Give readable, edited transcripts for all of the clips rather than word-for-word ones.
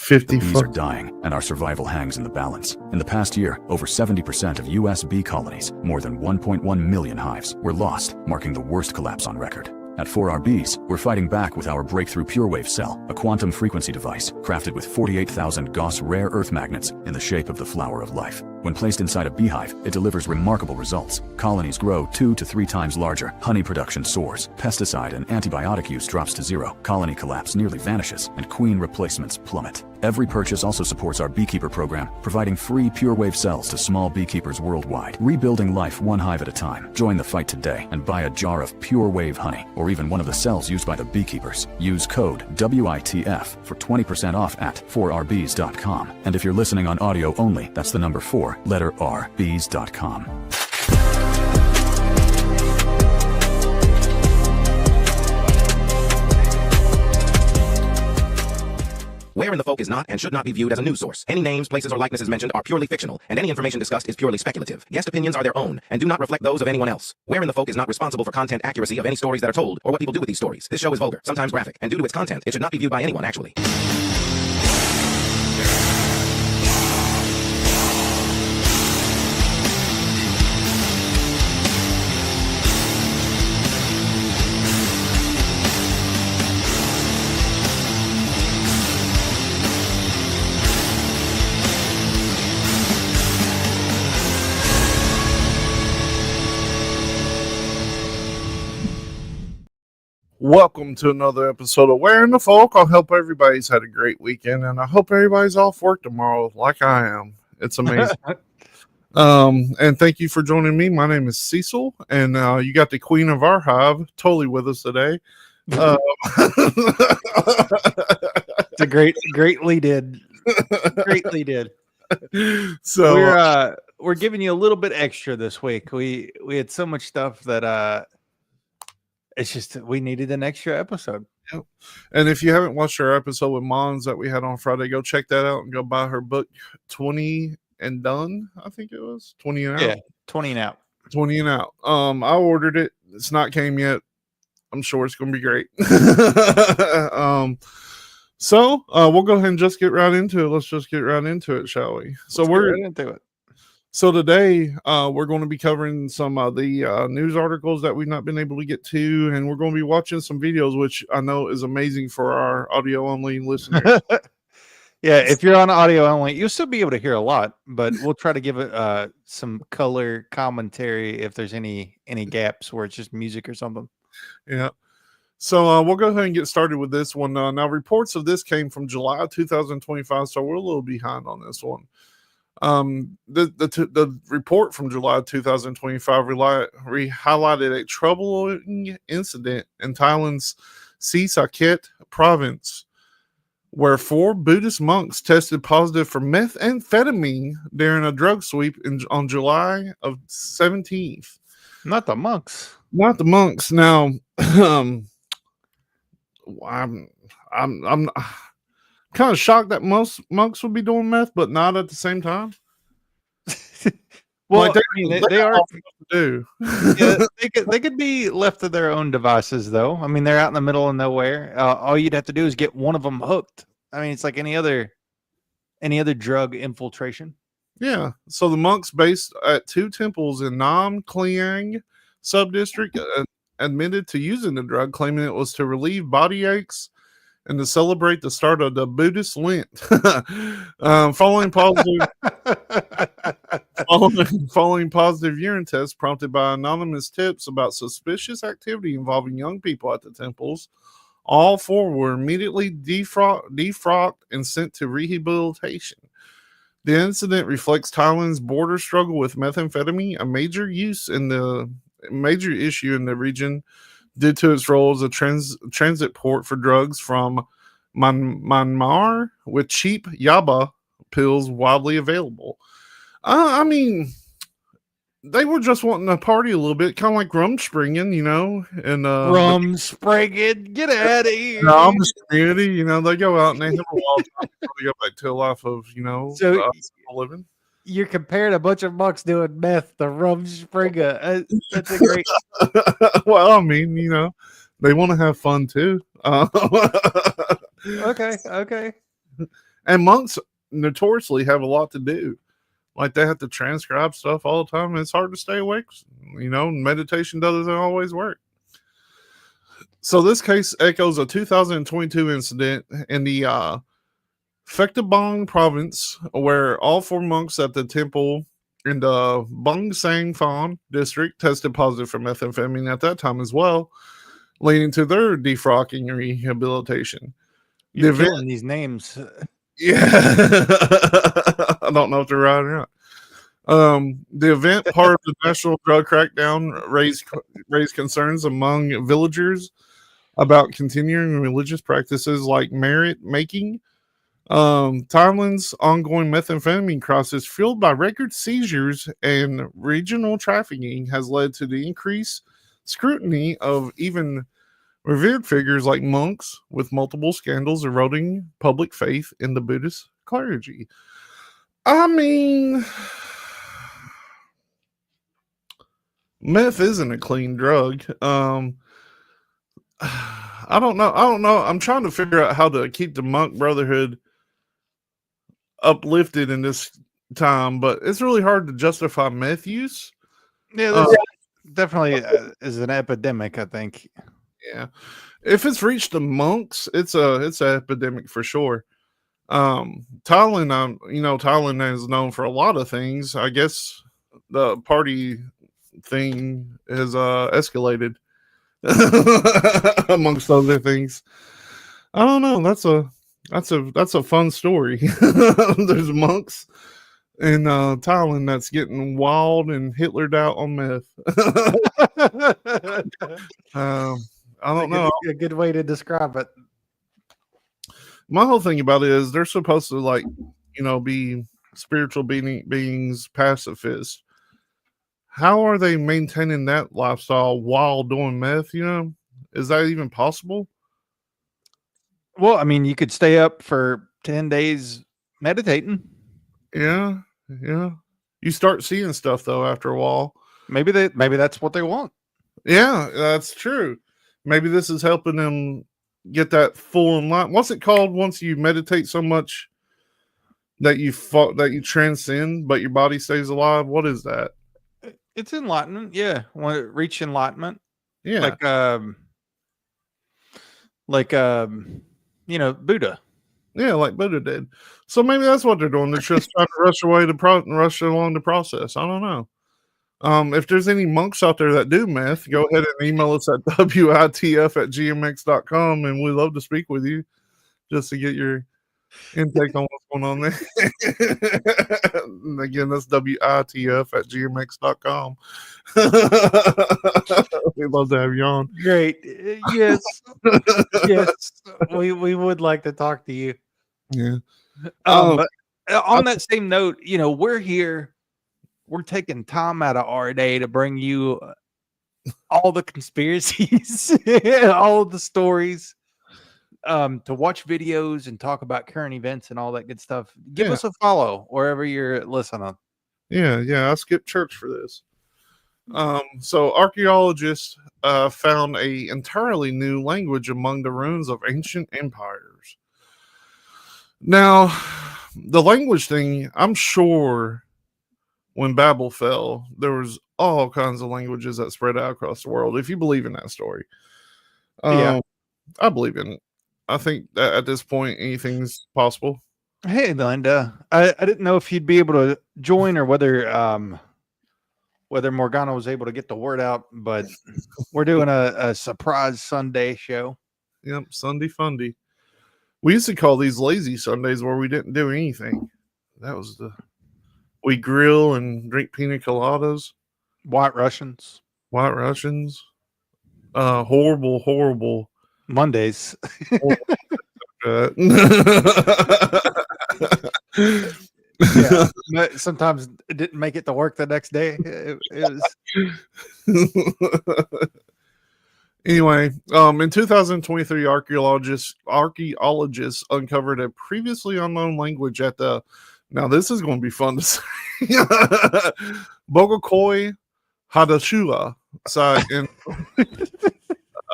50 Bees are dying, and our survival hangs in the balance. In the past year, over 70% of U.S. bee colonies, more than 1.1 million hives, were lost, marking the worst collapse on record. At 4RBs, we're fighting back with our breakthrough PureWave cell, a quantum frequency device crafted with 48,000 Gauss rare earth magnets in the shape of the flower of life. When placed inside a beehive, it delivers remarkable results. Colonies grow 2 to 3 times larger, honey production soars, pesticide and antibiotic use drops to zero, colony collapse nearly vanishes, and queen replacements plummet. Every purchase also supports our beekeeper program, providing free PureWave cells to small beekeepers worldwide. Rebuilding life one hive at a time. Join the fight today and buy a jar of PureWave honey, or even one of the cells used by the beekeepers. Use code WITF for 20% off at 4rbs.com. And if you're listening on audio only, that's the number 4, letter R, bees.com. Where in the Folk is not and should not be viewed as a news source. Any names, places, or likenesses mentioned are purely fictional, and any information discussed is purely speculative. Guest opinions are their own and do not reflect those of anyone else. Where in the Folk is not responsible for content accuracy of any stories that are told or what people do with these stories. This show is vulgar, sometimes graphic, and due to its content, it should not be viewed by anyone actually. Welcome to another episode of Where in the Folk. I hope everybody's had a great weekend, and I hope everybody's off work tomorrow like I am. It's amazing. And thank you for joining me. My name is Cecil, and you got the queen of our hive totally with us today. It's a greatly did. So we're giving you a little bit extra this week. We had so much stuff that it's just we needed an extra episode. Yep. And if you haven't watched our episode with Mons that we had on Friday, go check that out and go buy her book 20 and Done. I think it was 20 and Out. Yeah, 20 and Out. 20 and Out. I ordered it. It's not came yet. I'm sure it's going to be great. So we'll go ahead and just get right into it. Let's just get right into it, shall we? Let's get right into it. So today we're going to be covering some of the news articles that we've not been able to get to, and we're going to be watching some videos, which I know is amazing for our audio only listeners. Yeah, if you're on audio only, you'll still be able to hear a lot, but we'll try to give it some color commentary if there's any gaps where it's just music or something. Yeah. So we'll go ahead and get started with this one. Now, reports of this came from July 2025, so we're a little behind on this one. The report from July 2025 highlighted a troubling incident in Thailand's Si Saket province, where 4 Buddhist monks tested positive for methamphetamine during a drug sweep on July of 17th. Not the monks. Not the monks. Now, I'm kind of shocked that most monks would be doing meth, but not at the same time. Well, like they are to do. Yeah, they could be left to their own devices, though. I mean, they're out in the middle of nowhere. All you'd have to do is get one of them hooked. I mean, it's like any other drug infiltration. Yeah. So the monks based at 2 temples in Nam Kliang subdistrict admitted to using the drug, claiming it was to relieve body aches and to celebrate the start of the Buddhist Lent. Following positive urine tests prompted by anonymous tips about suspicious activity involving young people at the temples, all 4 were immediately defrocked and sent to rehabilitation. The incident reflects Thailand's border struggle with methamphetamine, a major issue in the region due to its role as a transit port for drugs from Myanmar, with cheap yaba pills widely available. I mean, they were just wanting to party a little bit, kind of like Rumspringen, you know. And Rumspringen, get out of here. Amish community, you know, they go out and they have a wild time before they go back to a life of, you know, living. You're comparing a bunch of monks doing meth to Rumspringen. That's a great. Well, I mean, you know, they want to have fun too. Okay. And monks notoriously have a lot to do. Like they have to transcribe stuff all the time. And it's hard to stay awake. Meditation doesn't always work. So this case echoes a 2022 incident in the Phectabong province, where all 4 monks at the temple in the Bongsang Fan district tested positive for methamphetamine at that time as well, leading to their defrocking and rehabilitation. You're killing these names. Yeah. I don't know if they're right or not. The event, part of the national drug crackdown, raised concerns among villagers about continuing religious practices like merit making. Thailand's ongoing methamphetamine crisis, fueled by record seizures and regional trafficking, has led to the increased scrutiny of even revered figures like monks, with multiple scandals eroding public faith in the Buddhist clergy. I mean, meth isn't a clean drug. I don't know. I'm trying to figure out how to keep the monk brotherhood uplifted in this time, but it's really hard to justify meth use. Yeah, definitely is an epidemic, I think. Yeah, if it's reached the monks, it's an epidemic for sure. Thailand, Thailand is known for a lot of things. I guess the party thing has escalated amongst other things. I don't know. That's a fun story. There's monks in Thailand that's getting wild and Hitlered out on meth. I don't know. A good way to describe it. My whole thing about it is they're supposed to be spiritual beings, pacifists. How are they maintaining that lifestyle while doing meth? Is that even possible? Well, I mean, you could stay up for 10 days meditating. Yeah. You start seeing stuff though after a while. Maybe that's what they want. Yeah, that's true. Maybe this is helping them get that full enlightenment. What's it called once you meditate so much that you transcend, but your body stays alive? What is that? It's enlightenment. Yeah, when it reach enlightenment. Yeah, like Buddha. Yeah, like Buddha did. So maybe that's what they're doing. They're just trying to rush along the process. I don't know. If there's any monks out there that do meth, go ahead and email us at witf@gmx.com, and we'd love to speak with you just to get your intake on what's going on there. And again, that's witf@gmx.com. We'd love to have you on. Great. Yes. Yes. We would like to talk to you. Yeah. But on that same note, we're here. We're taking time out of our day to bring you all the conspiracies, all of the stories, to watch videos and talk about current events and all that good stuff. Give us a follow wherever you're listening. Yeah. I skipped church for this. So archaeologists found a entirely new language among the ruins of ancient empires. Now, the language thing, I'm sure when Babel fell, there was all kinds of languages that spread out across the world, if you believe in that story. I believe in it. I think that at this point, anything's possible. Hey, Linda. I didn't know if you'd be able to join or whether Morgana was able to get the word out, but we're doing a surprise Sunday show. Yep, Sunday Fundy. We used to call these lazy Sundays where we didn't do anything. We grill and drink pina coladas. White Russians. Horrible. Mondays. Yeah, but sometimes it didn't make it to work the next day. It was... Anyway, in 2023, archaeologists uncovered a previously unknown language at the. Now this is going to be fun to say. Bogokoi Hadashua site in. I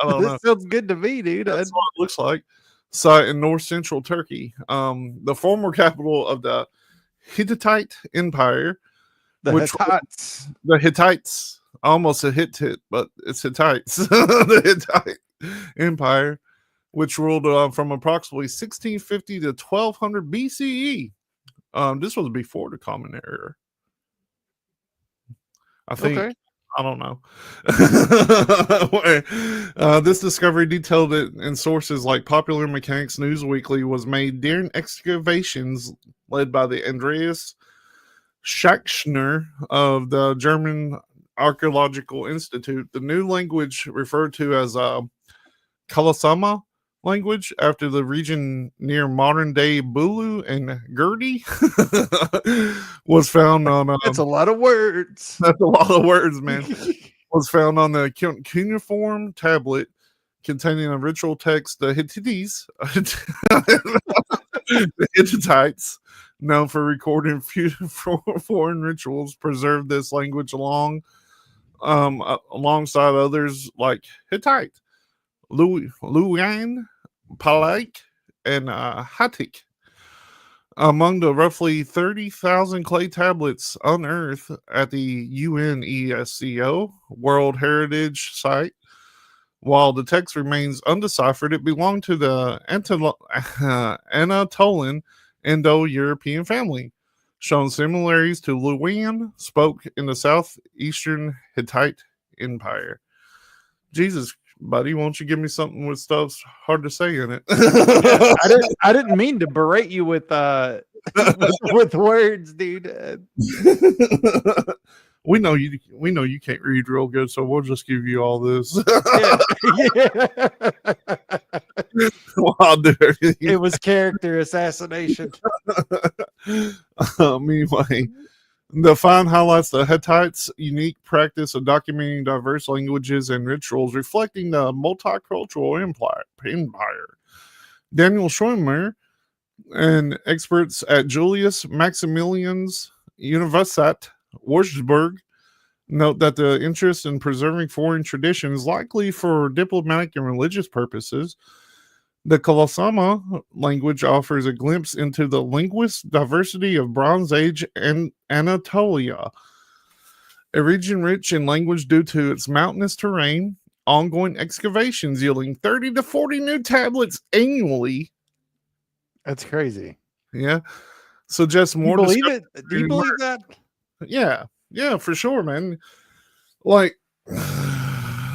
don't know. Sounds good to me, dude. That's what it looks like. site in north central Turkey, the former capital of the Hittite Empire, The which Hittites. the Hittites, almost a Hittite, but it's Hittites, the Hittite Empire, which ruled from approximately 1650 to 1200 BCE. This was before the Common Era, I think. Okay. I don't know. This discovery, detailed it in sources like Popular Mechanics News Weekly, was made during excavations led by the Andreas Schachner of the German Archaeological Institute. The new language, referred to as Kalasama language, after the region near modern-day Bulu and Gurdi, was found on... That's a lot of words. That's a lot of words, man. Was found on the cuneiform tablet containing a ritual text. The Hittites, the Hittites, known for recording foreign rituals, preserved this language alongside others like Hittite, Luwian, Palaic, and Hattic. Among the roughly 30,000 clay tablets unearthed at the UNESCO World Heritage Site, while the text remains undeciphered, it belonged to the Anatolian Indo-European family, showing similarities to Luwian, spoke in the southeastern Hittite Empire. Jesus, buddy, won't you give me something with stuff hard to say in it? I didn't mean to berate you with with words, dude. We know you can't read real good, so we'll just give you all this. Yeah. Well, I'll do everything. It was character assassination. Anyway, the find highlights the Hittites' unique practice of documenting diverse languages and rituals, reflecting the multicultural empire. Daniel Schwimmer and experts at Julius Maximilian's Universität Wurzburg note that the interest in preserving foreign traditions, likely for diplomatic and religious purposes, the Kalasama language offers a glimpse into the linguistic diversity of Bronze Age and Anatolia, a region rich in language due to its mountainous terrain. Ongoing excavations yielding 30 to 40 new tablets annually. That's crazy. Yeah. Suggest more. Do you believe it? Do you believe that? Yeah, for sure, man. Like,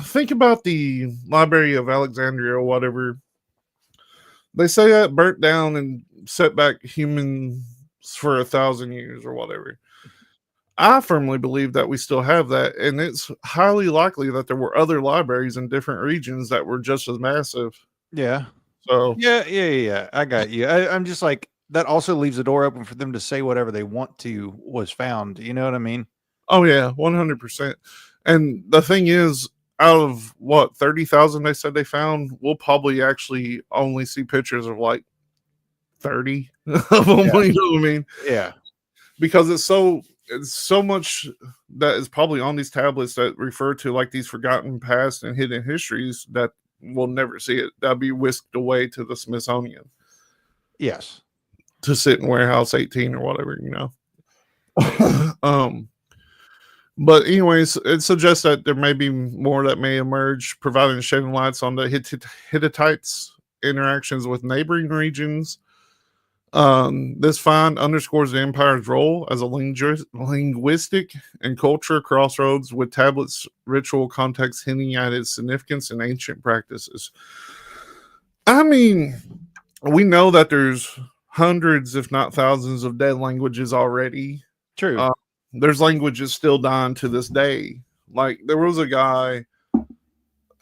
think about the Library of Alexandria or whatever. They say that burnt down and set back humans for 1,000 years or whatever. I firmly believe that we still have that, and it's highly likely that there were other libraries in different regions that were just as massive. Yeah. So Yeah. I got you. I'm just like, that also leaves the door open for them to say whatever they want to was found. You know what I mean? Oh yeah, 100%. And the thing is, out of what 30,000 they said they found, we'll probably actually only see pictures of like 30 of them. Yeah. You know what I mean? Yeah. Because it's so much that is probably on these tablets that refer to like these forgotten past and hidden histories that we'll never see it. That'll be whisked away to the Smithsonian. Yes. To sit in warehouse 18 or whatever, you know. But anyways, it suggests that there may be more that may emerge, providing shedding lights on the Hittites' interactions with neighboring regions. This find underscores the empire's role as a linguistic and culture crossroads, with tablets' ritual context hinting at its significance in ancient practices. I mean, we know that there's hundreds, if not thousands, of dead languages already. True. There's languages still dying to this day. Like, there was a guy,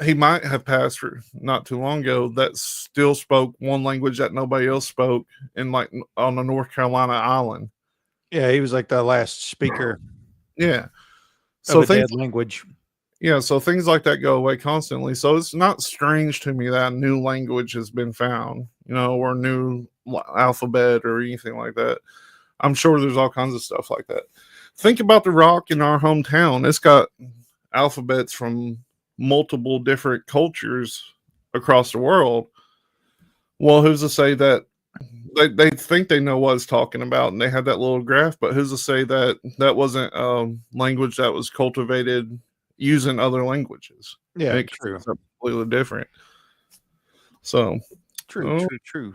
he might have passed for not too long ago, that still spoke one language that nobody else spoke in, like, on a North Carolina island. Yeah, he was like the last speaker. Yeah. So dead language. Yeah, so things like that go away constantly. So it's not strange to me that a new language has been found, you know, or new alphabet or anything like that. I'm sure there's all kinds of stuff like that. Think about the rock in our hometown. It's got alphabets from multiple different cultures across the world. Well, who's to say that they think they know what it's talking about, and they had that little graph, but who's to say that that wasn't language that was cultivated using other languages? Yeah, It could true. be something completely different. So, True. oh, True.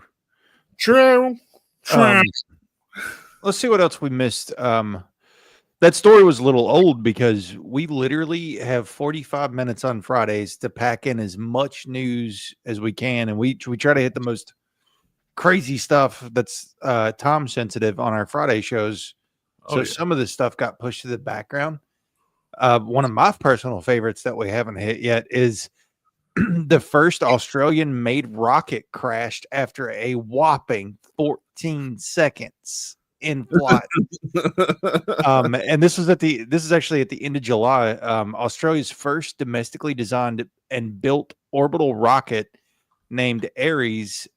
true. Let's see what else we missed. That story was a little old because we literally have 45 minutes on Fridays to pack in as much news as we can, and we try to hit the most crazy stuff that's time sensitive on our Friday shows. Oh, So yeah. some of this stuff got pushed to the background. One of my personal favorites that we haven't hit yet is the first Australian made rocket crashed after a whopping 14 seconds in flight. And this is actually at the end of July. Australia's first domestically designed and built orbital rocket named Ares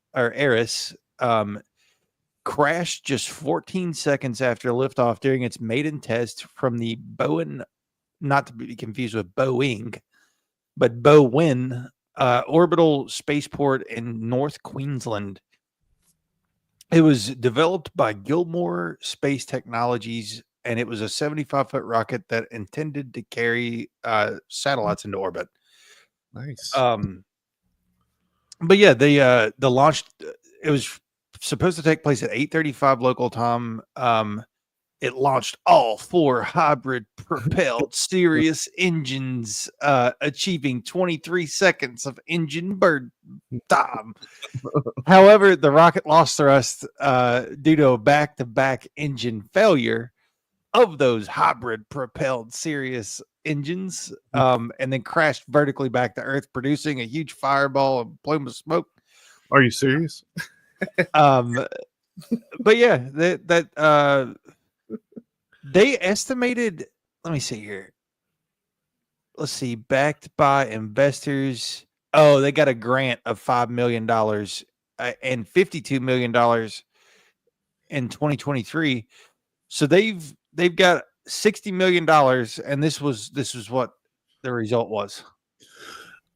crashed just 14 seconds after liftoff during its maiden test from the Bowen, not to be confused with Boeing, but Bowen orbital spaceport in North Queensland. It was developed by Gilmore Space Technologies, and it was a 75-foot rocket that intended to carry satellites into orbit. Nice. But yeah, the launch, it was supposed to take place at 8:35 local time. It launched all 4 hybrid propelled Sirius engines, achieving 23 seconds of engine burn time. However, the rocket lost thrust due to a back-to-back engine failure of those hybrid propelled Sirius engines, and then crashed vertically back to Earth, producing a huge fireball and plume of smoke. Are you serious? But yeah, they estimated, let me see here. Let's see, backed by investors. Oh, they got a grant of $5 million and $52 million in 2023. So they've got $60 million, and this was what the result was.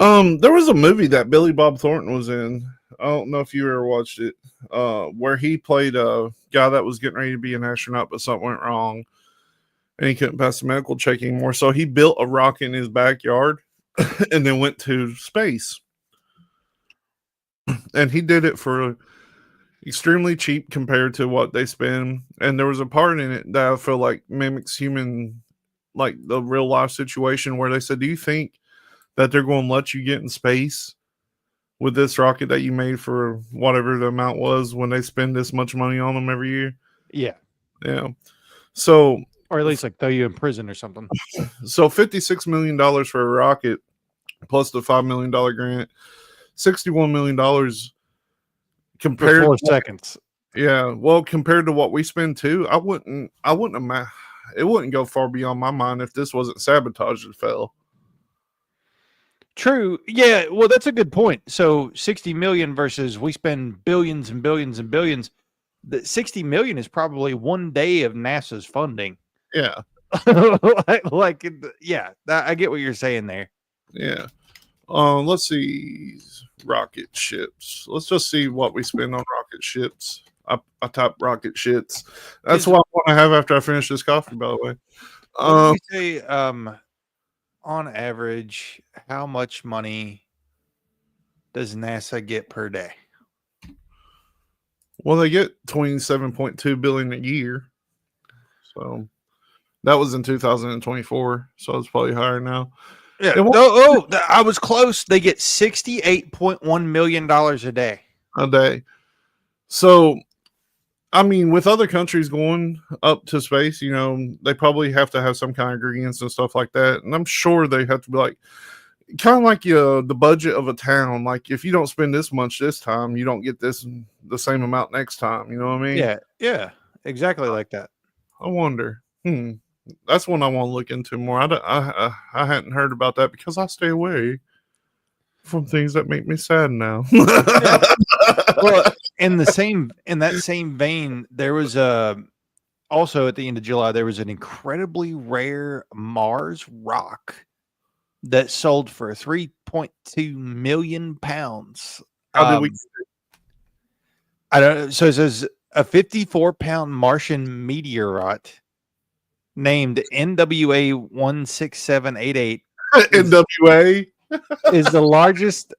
There was a movie that Billy Bob Thornton was in. I don't know if you ever watched it, where he played a guy that was getting ready to be an astronaut, but something went wrong, and he couldn't pass the medical check anymore. So he built a rocket in his backyard, and then went to space. And he did it for extremely cheap compared to what they spend. And there was a part in it that I feel like mimics human, like the real life situation, where they said, "Do you think that they're going to let you get in space with this rocket that you made for whatever the amount was when they spend this much money on them every year?" Yeah. Yeah. So, Or at least like throw you in prison or something. so $56 million for a rocket plus the $5 million grant, $61 million compared For 4 to seconds. yeah, well, compared to what we spend too, I wouldn't it wouldn't go far beyond my mind if this wasn't sabotage that fell. True. Yeah. Well, that's a good point. So 60 million versus we spend billions and billions and billions. The 60 million is probably one day of NASA's funding. Yeah. Yeah, I get what you're saying there. Yeah. Let's see. Rocket ships. Let's just see what we spend on rocket ships. I type rocket shits. That's what I want to have after I finish this coffee, by the way. What did you say? On average, how much money does NASA get per day? Well, they get 27.2 billion a year. So that was in 2024. So it's probably higher now. Yeah. I was close. They get $68.1 million a day. A day. So, I mean, with other countries going up to space, you know, they probably have to have some kind of ingredients and stuff like that. And I'm sure they have to be like, kind of like the budget of a town. Like, if you don't spend this much this time, you don't get the same amount next time. You know what I mean? Yeah, exactly like that. I wonder. That's one I want to look into more. I hadn't heard about that because I stay away from things that make me sad now. Well, in that same vein, there was also at the end of July, there was an incredibly rare Mars rock that sold for 3.2 million pounds. How did we? I don't. So it says a 54-pound Martian meteorite named NWA 16788 NWA. is the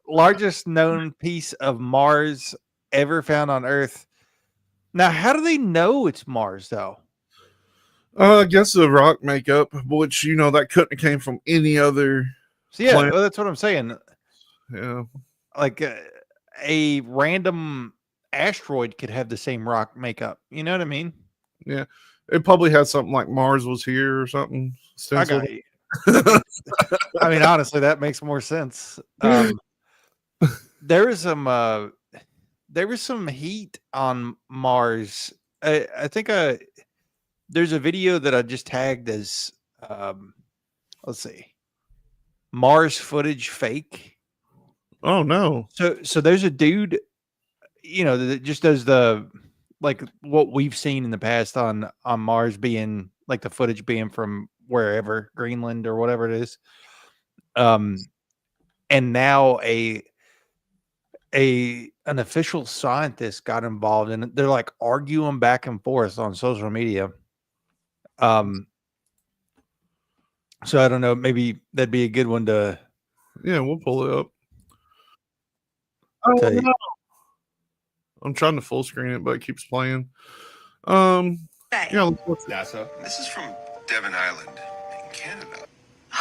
largest known piece of Mars ever found on Earth. Now, how do they know it's Mars though? I guess the rock makeup, which that couldn't have came from any other. So yeah, planet. well, that's what I'm saying. Yeah, Like a random asteroid could have the same rock makeup. You know what I mean? yeah. It probably had something like Mars was here or something. I Stenciled. got you. I mean, honestly, that makes more sense. There was some heat on Mars. I think there's a video that I just tagged as let's see, Mars footage fake. Oh no! So there's a dude, that just does like what we've seen in the past on Mars, being like the footage being from wherever, Greenland or whatever it is. And now an official scientist got involved, and they're like arguing back and forth on social media. So I don't know, maybe that'd be a good one to. Yeah, we'll pull it up. Oh, no. I'm trying to full screen it, but it keeps playing. Yeah, NASA. This is from Devon Island in Canada.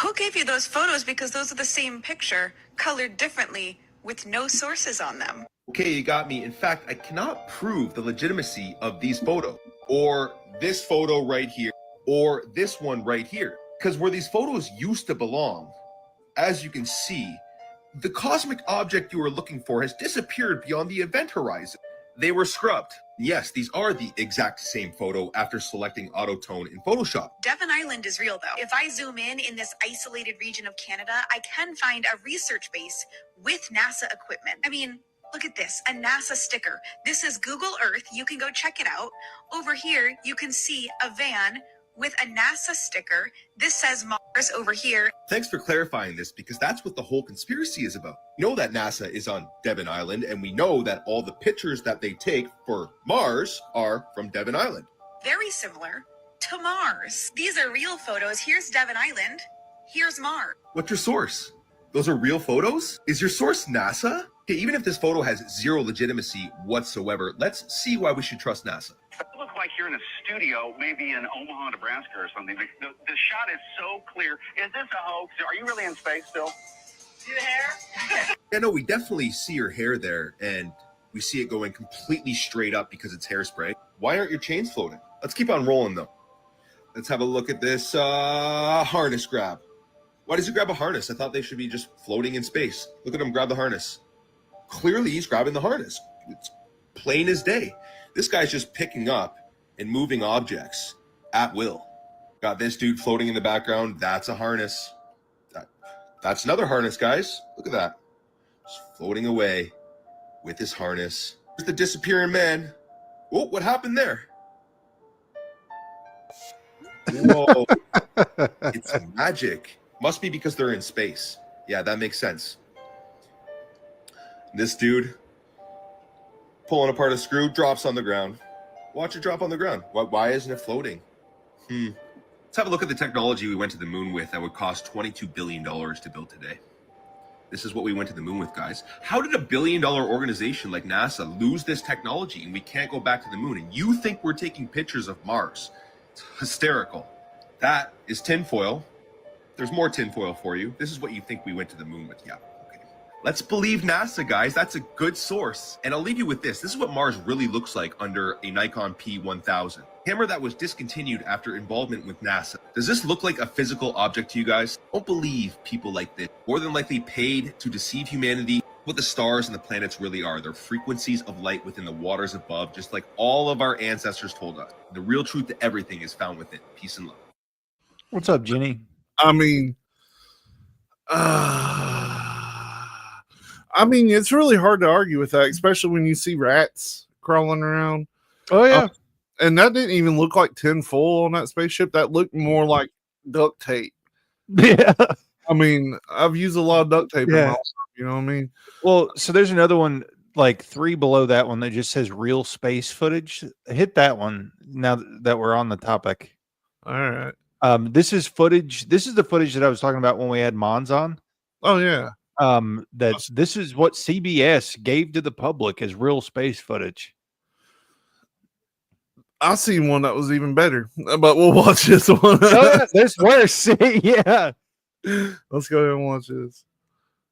Who gave you those photos? Because those are the same picture, colored differently, with no sources on them. Okay, you got me. In fact, I cannot prove the legitimacy of these photos, or this photo right here, or this one right here. Because where these photos used to belong, as you can see, the cosmic object you were looking for has disappeared beyond the event horizon. They were scrubbed. Yes, these are the exact same photo after selecting auto-tone in Photoshop. Devon Island is real, though. If I zoom in this isolated region of Canada, I can find a research base with NASA equipment. I mean, look at this, a NASA sticker. This is Google Earth. You can go check it out. Over here, you can see a van with a NASA sticker. This says Mars over here. Thanks for clarifying this, because that's what the whole conspiracy is about. We know that NASA is on Devon Island, and we know that all the pictures that they take for Mars are from Devon Island. Very similar to Mars. These are real photos. Here's Devon Island. Here's Mars. What's your source? Those are real photos? Is your source NASA? Okay, even if this photo has zero legitimacy whatsoever, let's see why we should trust NASA. It looks like you're in a studio, maybe in Omaha, Nebraska or something. The shot is so clear. Is this a hoax? Are you really in space still? See the hair? Yeah, no, we definitely see your hair there, and we see it going completely straight up because it's hairspray. Why aren't your chains floating? Let's keep on rolling, though. Let's have a look at this harness grab. Why does he grab a harness? I thought they should be just floating in space. Look at him grab the harness. Clearly, he's grabbing the harness. It's plain as day. This guy's just picking up and moving objects at will. Got this dude floating in the background. That's a harness. That's another harness, guys. Look at that. Just floating away with his harness. There's the disappearing man. Whoa, what happened there? Whoa. It's magic. Must be because they're in space. Yeah, that makes sense. This dude pulling apart a screw, drops on the ground. Watch it drop on the ground. Why isn't it floating? Let's have a look at the technology we went to the moon with that would cost $22 billion to build today. This is what we went to the moon with, guys. How did $1 billion organization like NASA lose this technology and we can't go back to the moon? And you think we're taking pictures of Mars? It's hysterical. That is tinfoil. There's more tinfoil for you. This is what you think we went to the moon with. Yeah. Let's believe NASA, guys. That's a good source. And I'll leave you with this. This is what Mars really looks like under a Nikon P1000. Camera that was discontinued after involvement with NASA. Does this look like a physical object to you guys? Don't believe people like this. More than likely paid to deceive humanity. What the stars and the planets really are. They're frequencies of light within the waters above, just like all of our ancestors told us. The real truth to everything is found within. Peace and love. What's up, Jenny? I mean, it's really hard to argue with that, especially when you see rats crawling around. Oh, yeah. And that didn't even look like tinfoil on that spaceship. That looked more like duct tape. Yeah. I mean, I've used a lot of duct tape in my life, you know what I mean? Well, so there's another one. like 3 below that one that just says real space footage. Hit that one now that we're on the topic. All right. This is footage. This is the footage that I was talking about when we had Mons on. Oh yeah. This is what CBS gave to the public as real space footage. I seen one that was even better, but we'll watch this one. Oh yeah, there's worse. Yeah. Let's go ahead and watch this.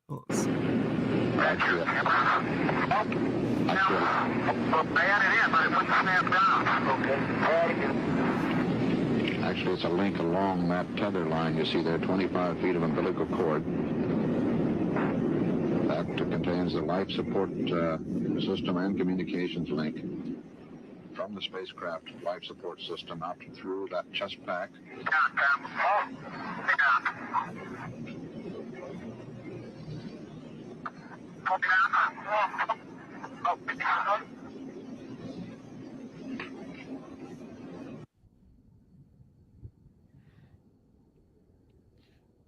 Let's see. Actually, it's a link along that tether line. You see there, 25 feet of umbilical cord. That contains the life support system and communications link from the spacecraft life support system out through that chest pack.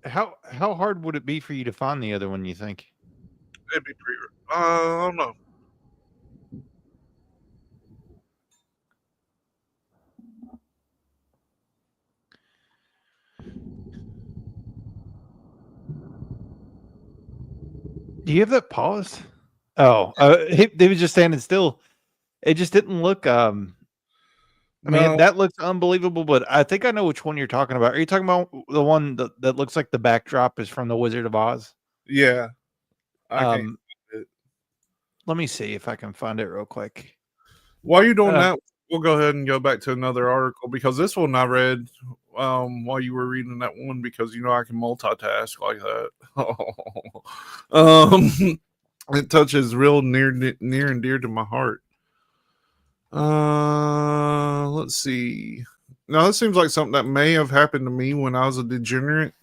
How hard would it be for you to find the other one, you think? It'd be pretty. I don't know. Do you have that paused? Oh, they was just standing still. It just didn't look. I mean, No. that looks unbelievable. But I think I know which one you're talking about. Are you talking about the one that looks like the backdrop is from the Wizard of Oz? Yeah. I can't find it. Let me see if I can find it real quick. While you're doing that, we'll go ahead and go back to another article because this one I read while you were reading that one because I can multitask like that. It touches real near and dear to my heart. Let's see. Now this seems like something that may have happened to me when I was a degenerate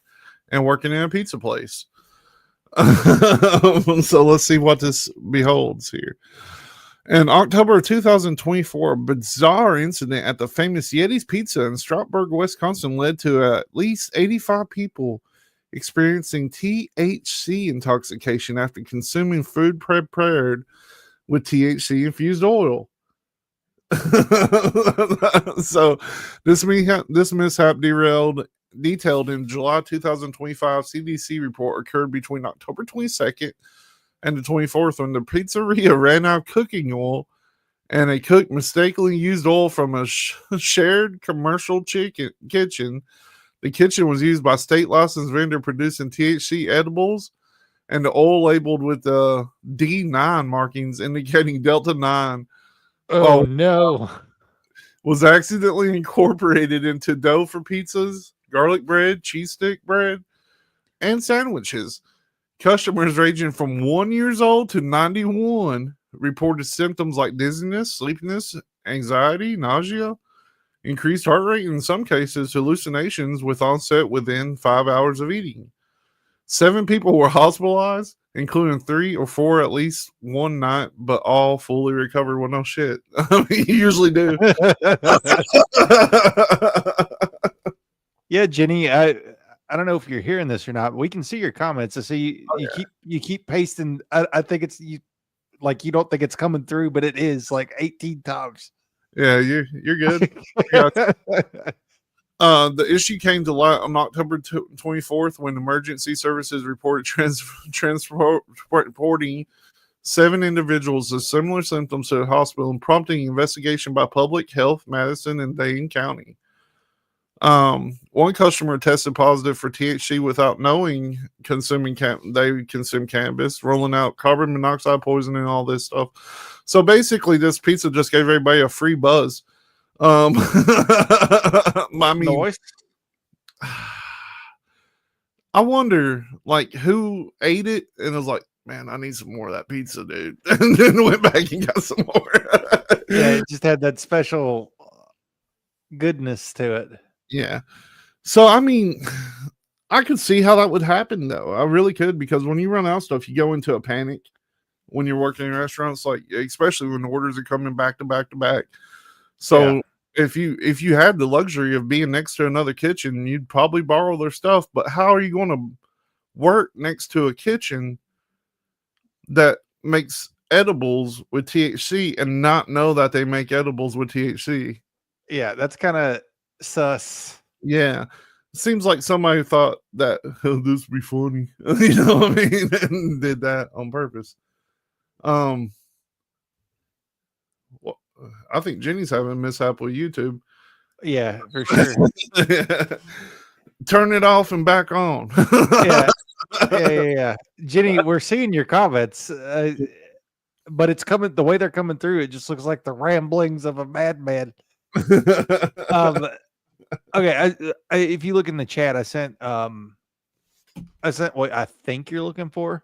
and working in a pizza place. So let's see what this beholds here. In October of 2024, a bizarre incident at the famous Yeti's Pizza in Stroudsburg, Wisconsin led to at least 85 people experiencing THC intoxication after consuming food prepared with THC-infused oil. So this mishap detailed in July 2025 CDC report occurred between October 22nd and the 24th when the pizzeria ran out of cooking oil and a cook mistakenly used oil from a shared commercial kitchen. The kitchen was used by state licensed vendor producing THC edibles, and the oil labeled with the D9 markings indicating Delta 9 No. was accidentally incorporated into dough for pizzas, garlic bread, cheese stick bread, and sandwiches. Customers ranging from 1 year old to 91 reported symptoms like dizziness, sleepiness, anxiety, nausea, increased heart rate, and in some cases, hallucinations with onset within 5 hours of eating. 7 people were hospitalized, including 3 or 4 at least one night, but all fully recovered. Well, no shit. I mean, you usually do. Yeah, Jenny, I don't know if you're hearing this or not, but we can see your comments. I see you keep pasting. I think it's you don't think it's coming through, but it is like 18 times. Yeah, you're good. The issue came to light on October 24th when emergency services reported transporting 7 individuals with similar symptoms to the hospital and prompting investigation by Public Health Madison and Dane County. One customer tested positive for THC without knowing they consumed cannabis, rolling out carbon monoxide poisoning and all this stuff. So basically, this pizza just gave everybody a free buzz. I mean, Noise. I wonder, who ate it and was like, "Man, I need some more of that pizza, dude," and then went back and got some more. Yeah, it just had that special goodness to it. Yeah. So, I mean, I could see how that would happen, though. I really could, because when you run out of stuff, you go into a panic when you're working in restaurants, especially when orders are coming back to back to back. So, if you had the luxury of being next to another kitchen, you'd probably borrow their stuff. But how are you going to work next to a kitchen that makes edibles with THC and not know that they make edibles with THC. Yeah, that's kind of sus. Yeah. Seems like somebody thought that this would be funny. You know what I mean? And did that on purpose. Well, I think Jenny's having a mishap with YouTube. Yeah, for sure. Turn it off and back on. Yeah. Jenny, we're seeing your comments, but it's coming the way they're coming through. It just looks like the ramblings of a madman. Okay, if you look in the chat, I sent what I think you're looking for.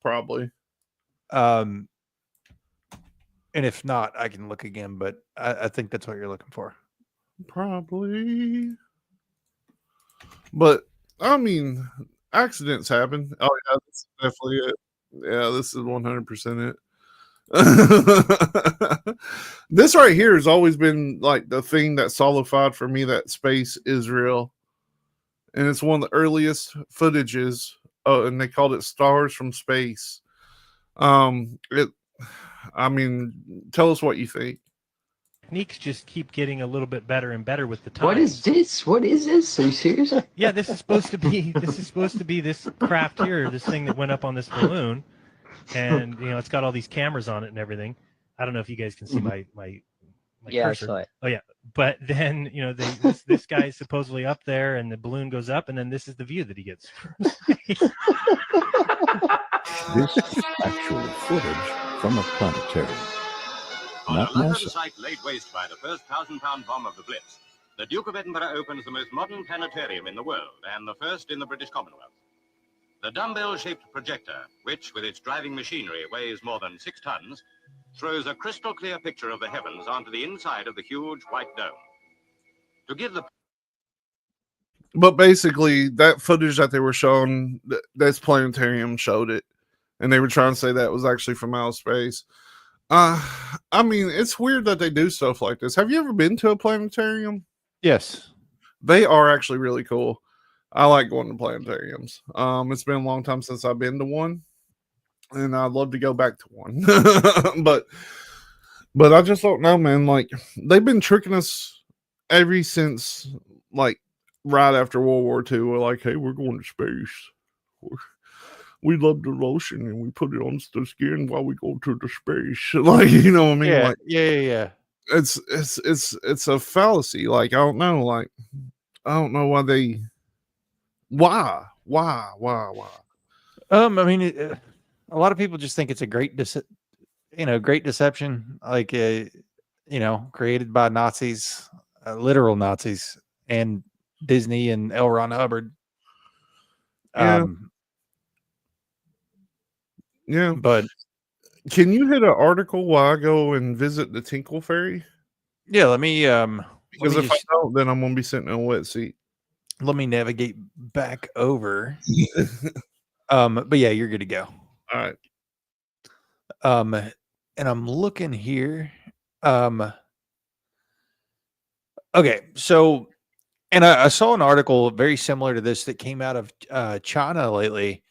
Probably. And if not, I can look again, but I think that's what you're looking for. Probably. But I mean, accidents happen. Oh yeah, that's definitely it. Yeah, this is 100% it. This right here has always been like the thing that solidified for me that space is real, and it's one of the earliest footages. And they called it "Stars from Space." I mean, tell us what you think. Techniques just keep getting a little bit better and better with the time. What is this? What is this? Are you serious? Yeah, this is supposed to be this craft here, this thing that went up on this balloon, and it's got all these cameras on it and everything. I don't know if you guys can see my yeah, cursor. I saw it. Oh yeah, but then this guy is supposedly up there, and the balloon goes up, and then this is the view that he gets. This is actual footage from a planetarium. On Not a London NASA. site laid waste by the first 1,000-pound bomb of the Blitz, the Duke of Edinburgh opens the most modern planetarium in the world and the first in the British Commonwealth. The dumbbell-shaped projector, which with its driving machinery weighs more than 6 tons, throws a crystal-clear picture of the heavens onto the inside of the huge white dome. To give the But basically, that footage that they were showing, this planetarium showed it, and they were trying to say that was actually from outer space. I mean, it's weird that they do stuff like this. Have you ever been to a planetarium? Yes. They are actually really cool. I like going to planetariums. It's been a long time since I've been to one, and I'd love to go back to one. but I just don't know, man. Like, they've been tricking us ever since, like, right after World War II. We're like, hey, we're going to space. We love the lotion and we put it on the skin while we go to the space. Like, you know what I mean? Yeah, like, yeah. It's a fallacy. Like, I don't know. Like, I don't know why they. Why? I mean, a lot of people just think it's a great deception, like created by Nazis, literal Nazis, and Disney and L. Ron Hubbard. Yeah. But can you hit an article while I go and visit the Tinkle Fairy? Yeah, let me because if I don't, then I'm gonna be sitting in a wet seat. Let me navigate back over. But yeah, you're good to go. All right. And I'm looking here. Okay, so and I saw an article very similar to this that came out of China lately,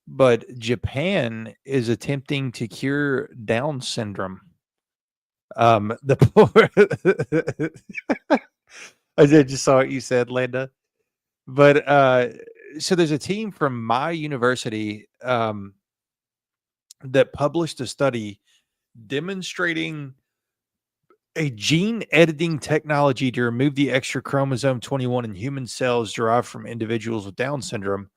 but Japan is attempting to cure Down syndrome. The poor I just saw what you said, Linda. But so there's a team from my university that published a study demonstrating a gene editing technology to remove the extra chromosome 21 in human cells derived from individuals with Down syndrome,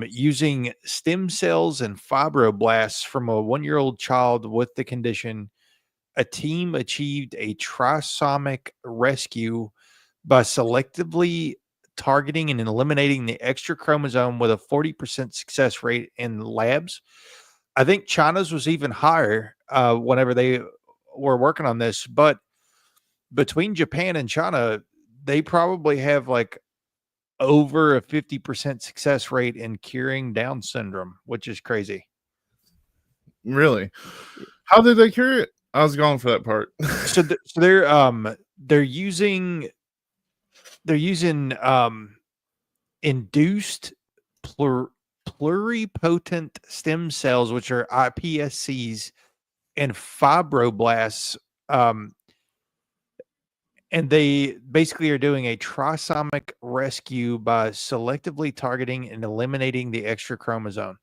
using stem cells and fibroblasts from a 1-year-old child with the condition. A team achieved a trisomic rescue by selectively targeting and eliminating the extra chromosome with a 40% success rate in labs. I think China's was even higher whenever they were working on this, but between Japan and China, they probably have like over a 50% success rate in curing Down syndrome, which is crazy. Really? How did they cure it? I was going for that part. So they're using induced pluripotent stem cells, which are iPSCs, and fibroblasts. And they basically are doing a trisomic rescue by selectively targeting and eliminating the extra chromosome.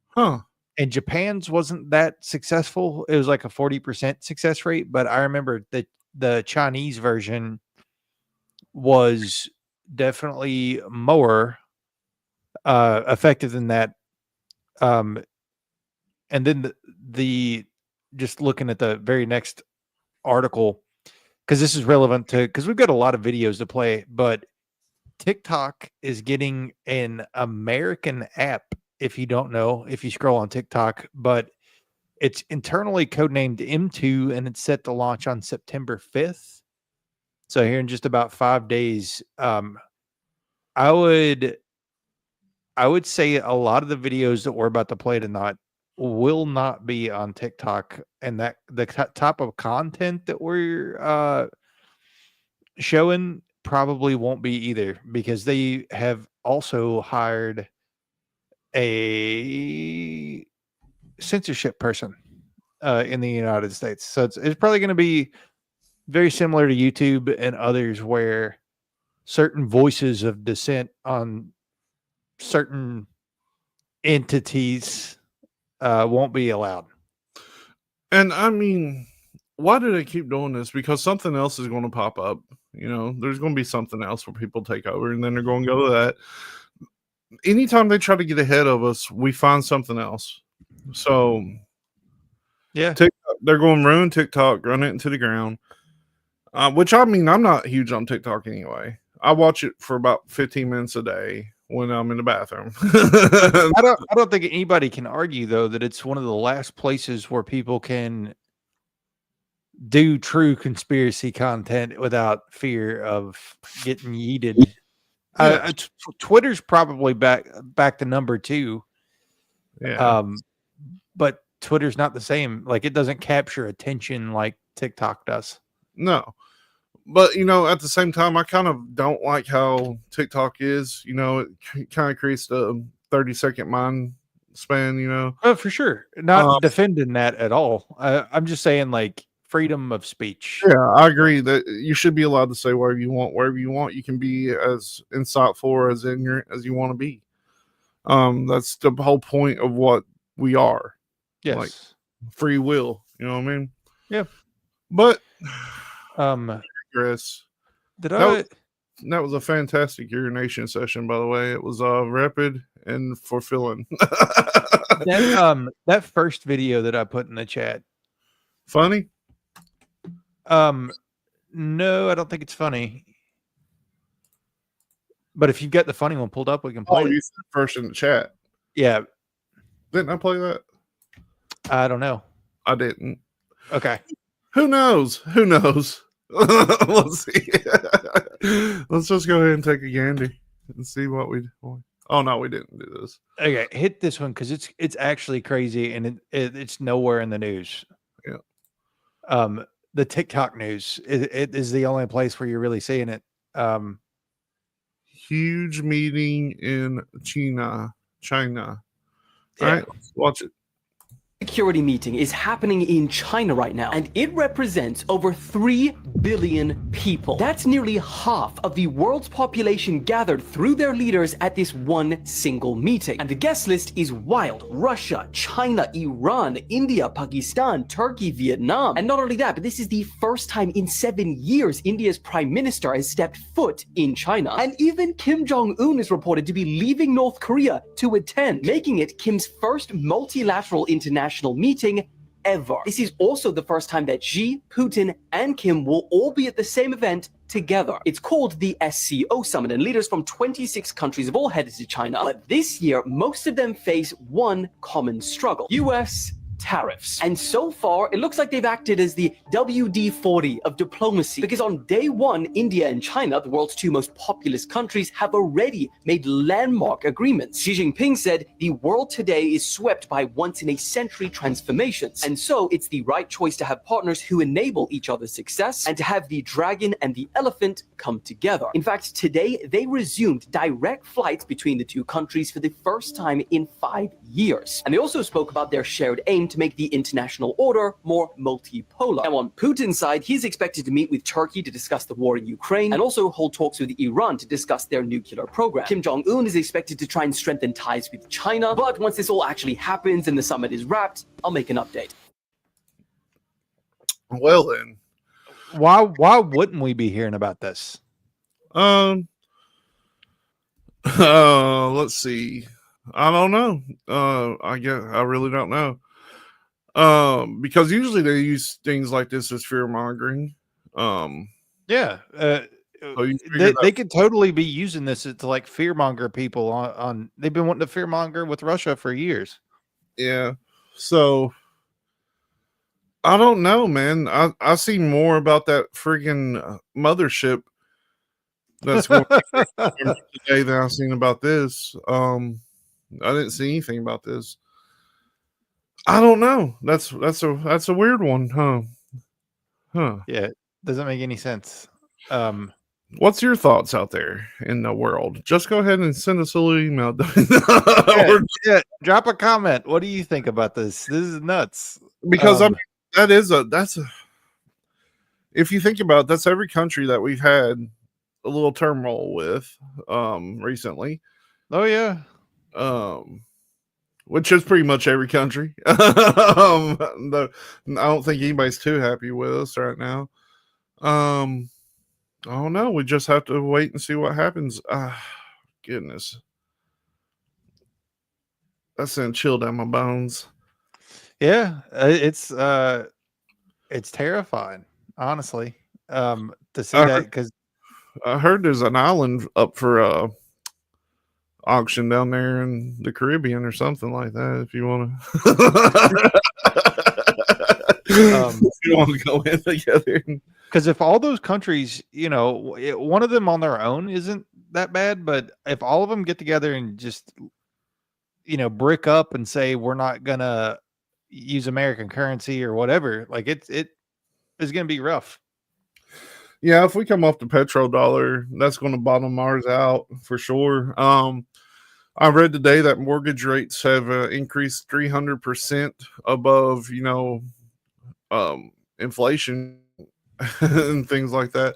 Huh. And Japan's wasn't that successful. It was like a 40% success rate, but I remember that the Chinese version was definitely more effective than that. And then the just looking at the very next article, because this is relevant to, because we've got a lot of videos to play, but TikTok is getting an American app. If you don't know, if you scroll on TikTok, but it's internally codenamed M2 and it's set to launch on September 5th. So here in just about 5 days, I would say a lot of the videos that we're about to play tonight will not be on TikTok, and that the type of content that we're showing probably won't be either, because they have also hired a censorship person in the United States. So it's probably going to be very similar to YouTube and others, where certain voices of dissent on certain entities won't be allowed. And I mean, why do they keep doing this? Because something else is going to pop up. You know, there's going to be something else where people take over, and then they're going to go to that. Anytime they try to get ahead of us, we find something else. So, yeah, TikTok, they're going to ruin TikTok, run it into the ground. Which, I mean, I'm not huge on TikTok anyway. I watch it for about 15 minutes a day when I'm in the bathroom. I don't think anybody can argue, though, that it's one of the last places where people can do true conspiracy content without fear of getting yeeted. Yeah. Twitter's probably back to number 2. Yeah. But Twitter's not the same. Like, it doesn't capture attention like TikTok does. No. But, you know, at the same time, I kind of don't like how TikTok is. You know, it kind of creates the 30-second mind span, you know. Oh, for sure. Not defending that at all. I'm just saying, like, freedom of speech. Yeah, I agree that you should be allowed to say whatever you want, wherever you want. You can be as insightful or as ignorant as you want to be. That's the whole point of what we are. Yes. Like free will. You know what I mean? Yeah. But Chris, that was a fantastic urination session, by the way. It was rapid and fulfilling. that first video that I put in the chat. Funny? No, I don't think it's funny. But if you've got the funny one pulled up, we can play it. You said first in the chat. Yeah. Didn't I play that? I don't know. I didn't. Okay. Who knows? Let's see. Let's just go ahead and take a gander and see what we do. Oh no, we didn't do this. Okay, hit this one because it's actually crazy and it's nowhere in the news. Yeah. The TikTok news it is the only place where you're really seeing it. Huge meeting in China. Yeah. All right, let's watch it. Security meeting is happening in China right now, and it represents over 3 billion people. That's nearly half of the world's population gathered through their leaders at this one single meeting. And the guest list is wild. Russia, China, Iran, India, Pakistan, Turkey, Vietnam. And not only that, but this is the first time in 7 years India's prime minister has stepped foot in China. And even Kim Jong-un is reported to be leaving North Korea to attend, making it Kim's first multilateral international meeting ever. This is also the first time that Xi, Putin, and Kim will all be at the same event together. It's called the SCO Summit, and leaders from 26 countries have all headed to China. But this year, most of them face one common struggle: US tariffs. And so far, it looks like they've acted as the WD-40 of diplomacy, because on day one, India and China, the world's two most populous countries, have already made landmark agreements. Xi Jinping said the world today is swept by once-in-a-century transformations, and so it's the right choice to have partners who enable each other's success and to have the dragon and the elephant come together. In fact, today, they resumed direct flights between the two countries for the first time in 5 years. And they also spoke about their shared aim to make the international order more multipolar. Now, on Putin's side, he's expected to meet with Turkey to discuss the war in Ukraine and also hold talks with Iran to discuss their nuclear program. Kim Jong-un is expected to try and strengthen ties with China, but once this all actually happens and the summit is wrapped, I'll make an update. Well then, why wouldn't we be hearing about this? Let's see. I don't know. I really don't know. Because usually they use things like this as fear mongering. Yeah. So they could totally be using this to like fear monger people on. They've been wanting to fear monger with Russia for years. Yeah. So I don't know, man. I see more about that friggin' mothership that's going today than I've seen about this. I didn't see anything about this. I don't know. That's a weird one, huh? Yeah, doesn't make any sense. What's your thoughts out there in the world? Just go ahead and send us a little email. Yeah, drop a comment. What do you think about this? This is nuts. Because I mean, that's if you think about it, that's every country that we've had a little turmoil with recently. Oh yeah. Which is pretty much every country. I don't think anybody's too happy with us right now. I don't know. We just have to wait and see what happens. Goodness. That sent chill down my bones. Yeah, it's terrifying, honestly. To see that, because I heard there's an island up for auction down there in the Caribbean or something like that. If you want to go in together. Because if all those countries, one of them on their own isn't that bad, but if all of them get together and just, brick up and say we're not gonna use American currency or whatever, like it is gonna be rough. Yeah, if we come off the petrodollar, that's going to bottom ours out for sure. I read today that mortgage rates have increased 300% above, inflation and things like that.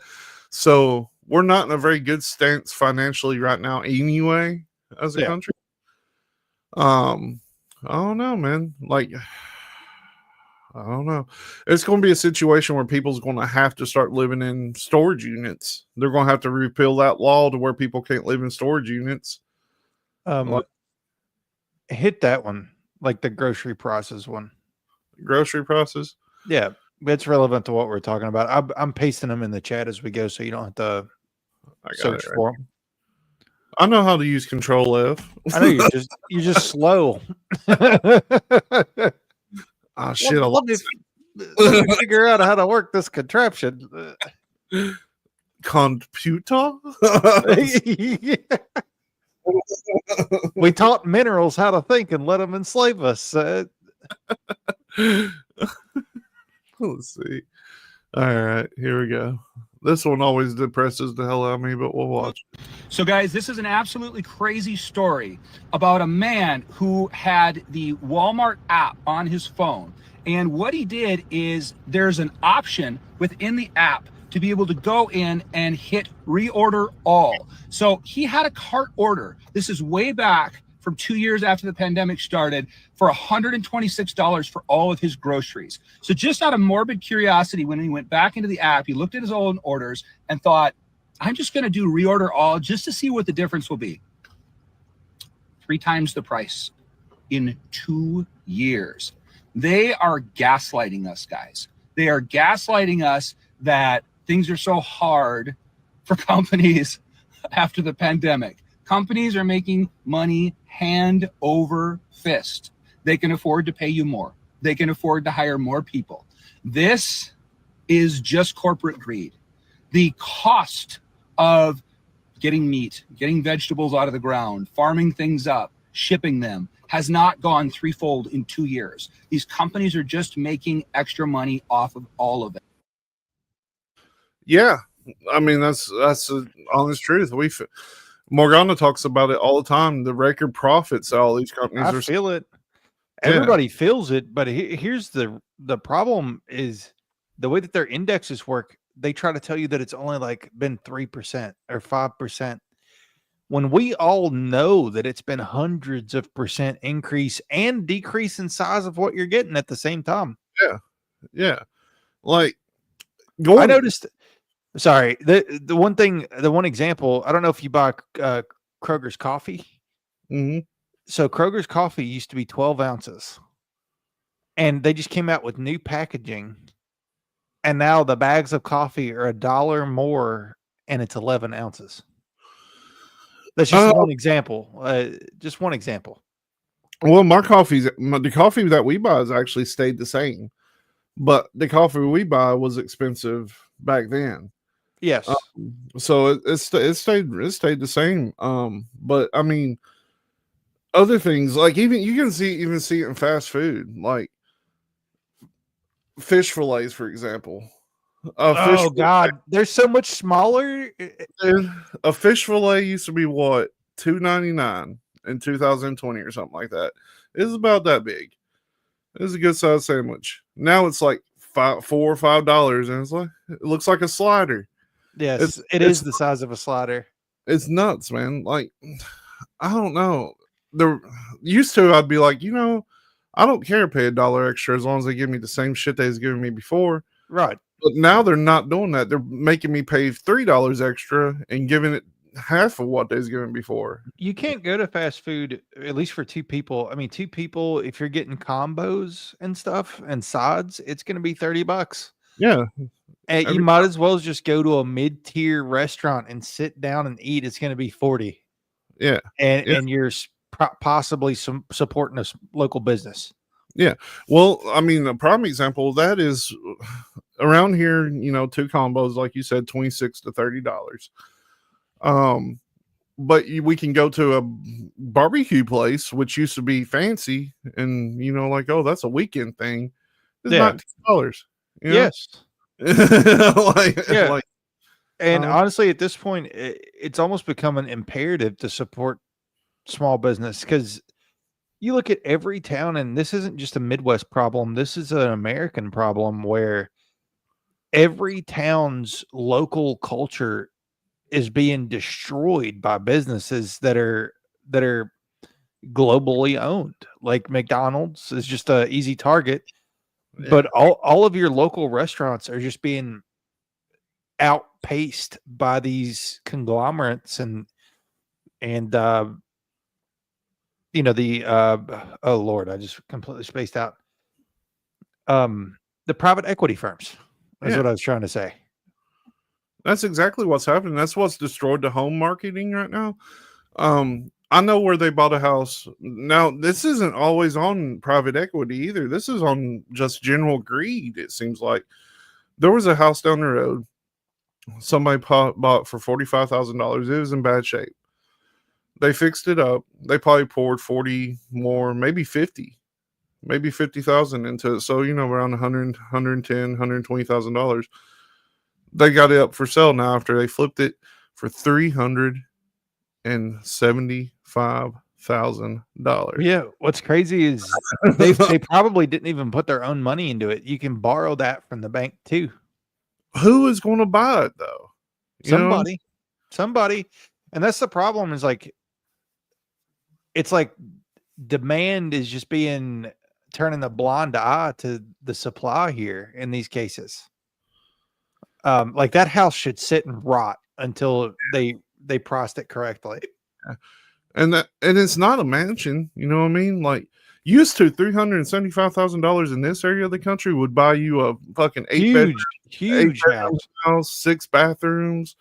So we're not in a very good stance financially right now anyway, as a country. I don't know, man. Like, I don't know. It's going to be a situation where people's going to have to start living in storage units. They're going to have to repeal that law to where people can't live in storage units. Hit that one, like the grocery process one. Grocery process? Yeah, it's relevant to what we're talking about. I'm pasting them in the chat as we go, so you don't have to search for them. I know how to use Control F. I know you're just slow. Oh shit! Let me figure out how to work this contraption. Computer? We taught minerals how to think and let them enslave us. Let's see. All right, here we go. This one always depresses the hell out of me, but we'll watch. So, guys, this is an absolutely crazy story about a man who had the Walmart app on his phone. And what he did is there's an option within the app to be able to go in and hit reorder all. So he had a cart order. This is way back from 2 years after the pandemic started for $126 for all of his groceries. So just out of morbid curiosity, when he went back into the app, he looked at his own orders and thought, I'm just going to do reorder all just to see what the difference will be. 3 times the price in 2 years. They are gaslighting us, guys. They are gaslighting us that things are so hard for companies after the pandemic. Companies are making money hand over fist. They can afford to pay you more. they can afford to hire more people. This is just corporate greed. The cost of getting meat, getting vegetables out of the ground, farming things up, shipping them has not gone threefold in 2 years. These companies are just making extra money off of all of it. Yeah, I mean that's the honest truth. Morgana talks about it all the time. The record profits all these companies I are. feel it. Yeah. Everybody feels it, but here's the problem is the way that their indexes work. They try to tell you that it's only like been 3% or 5%. When we all know that it's been hundreds of percent increase and decrease in size of what you're getting at the same time. Yeah. Like I noticed. Sorry, the one example. I don't know if you buy Kroger's coffee. Mm-hmm. So Kroger's coffee used to be 12 ounces, and they just came out with new packaging, and now the bags of coffee are $1 more, and it's 11 ounces. That's just one example. Just one example. Well, the coffee that we buy has actually stayed the same, but the coffee we buy was expensive back then. Yes. So it stayed the same. But I mean, other things like you can see it in fast food, like fish fillets, for example. Oh God, they're so much smaller. A fish fillet used to be what, $2.99 in 2020 or something like that. It's about that big. It's a good size sandwich. Now it's like $4 or $5, and it's like it looks like a slider. Yes, it is the size of a slider. It's nuts, man. Like, I don't know. Used to, I'd be like, I don't care, pay $1 extra as long as they give me the same shit they was giving me before. Right. But now they're not doing that. They're making me pay $3 extra and giving it half of what they was giving before. You can't go to fast food, at least for two people. I mean, two people, if you're getting combos and stuff and sides, it's going to be $30. Yeah. And you might as well just go to a mid-tier restaurant and sit down and eat. It's going to be $40. Yeah. And you're possibly supporting a local business. Yeah. Well, I mean, a prime example of that is around here, two combos, like you said, $26 to $30. But we can go to a barbecue place, which used to be fancy, and like, oh, that's a weekend thing. It's $19. Yes. Like, and honestly, at this point, it's almost become an imperative to support small business, because you look at every town, and this isn't just a Midwest problem. This is an American problem where every town's local culture is being destroyed by businesses that are globally owned. Like McDonald's is just an easy target, but all of your local restaurants are just being outpaced by these conglomerates and oh Lord, I just completely spaced out. The private equity firms is what I was trying to say. That's exactly what's happening. That's what's destroyed the home marketing right now. I know where they bought a house. Now, this isn't always on private equity either. This is on just general greed, it seems like. There was a house down the road. Somebody bought for $45,000. It was in bad shape. They fixed it up. They probably poured 40 more, maybe 50. Maybe 50,000 into it. So, around 100, 110, $120,000. They got it up for sale now after they flipped it for $375,000. Yeah, what's crazy is they probably didn't even put their own money into it. You can borrow that from the bank too. Who is going to buy it though? Somebody, and that's the problem. Is like, it's like demand is just turning a blind eye to the supply here in these cases. Like that house should sit and rot until they priced it correctly. And it's not a mansion, you know what I mean? Like, used to $375,000 in this area of the country would buy you a fucking huge house, 6 bathrooms,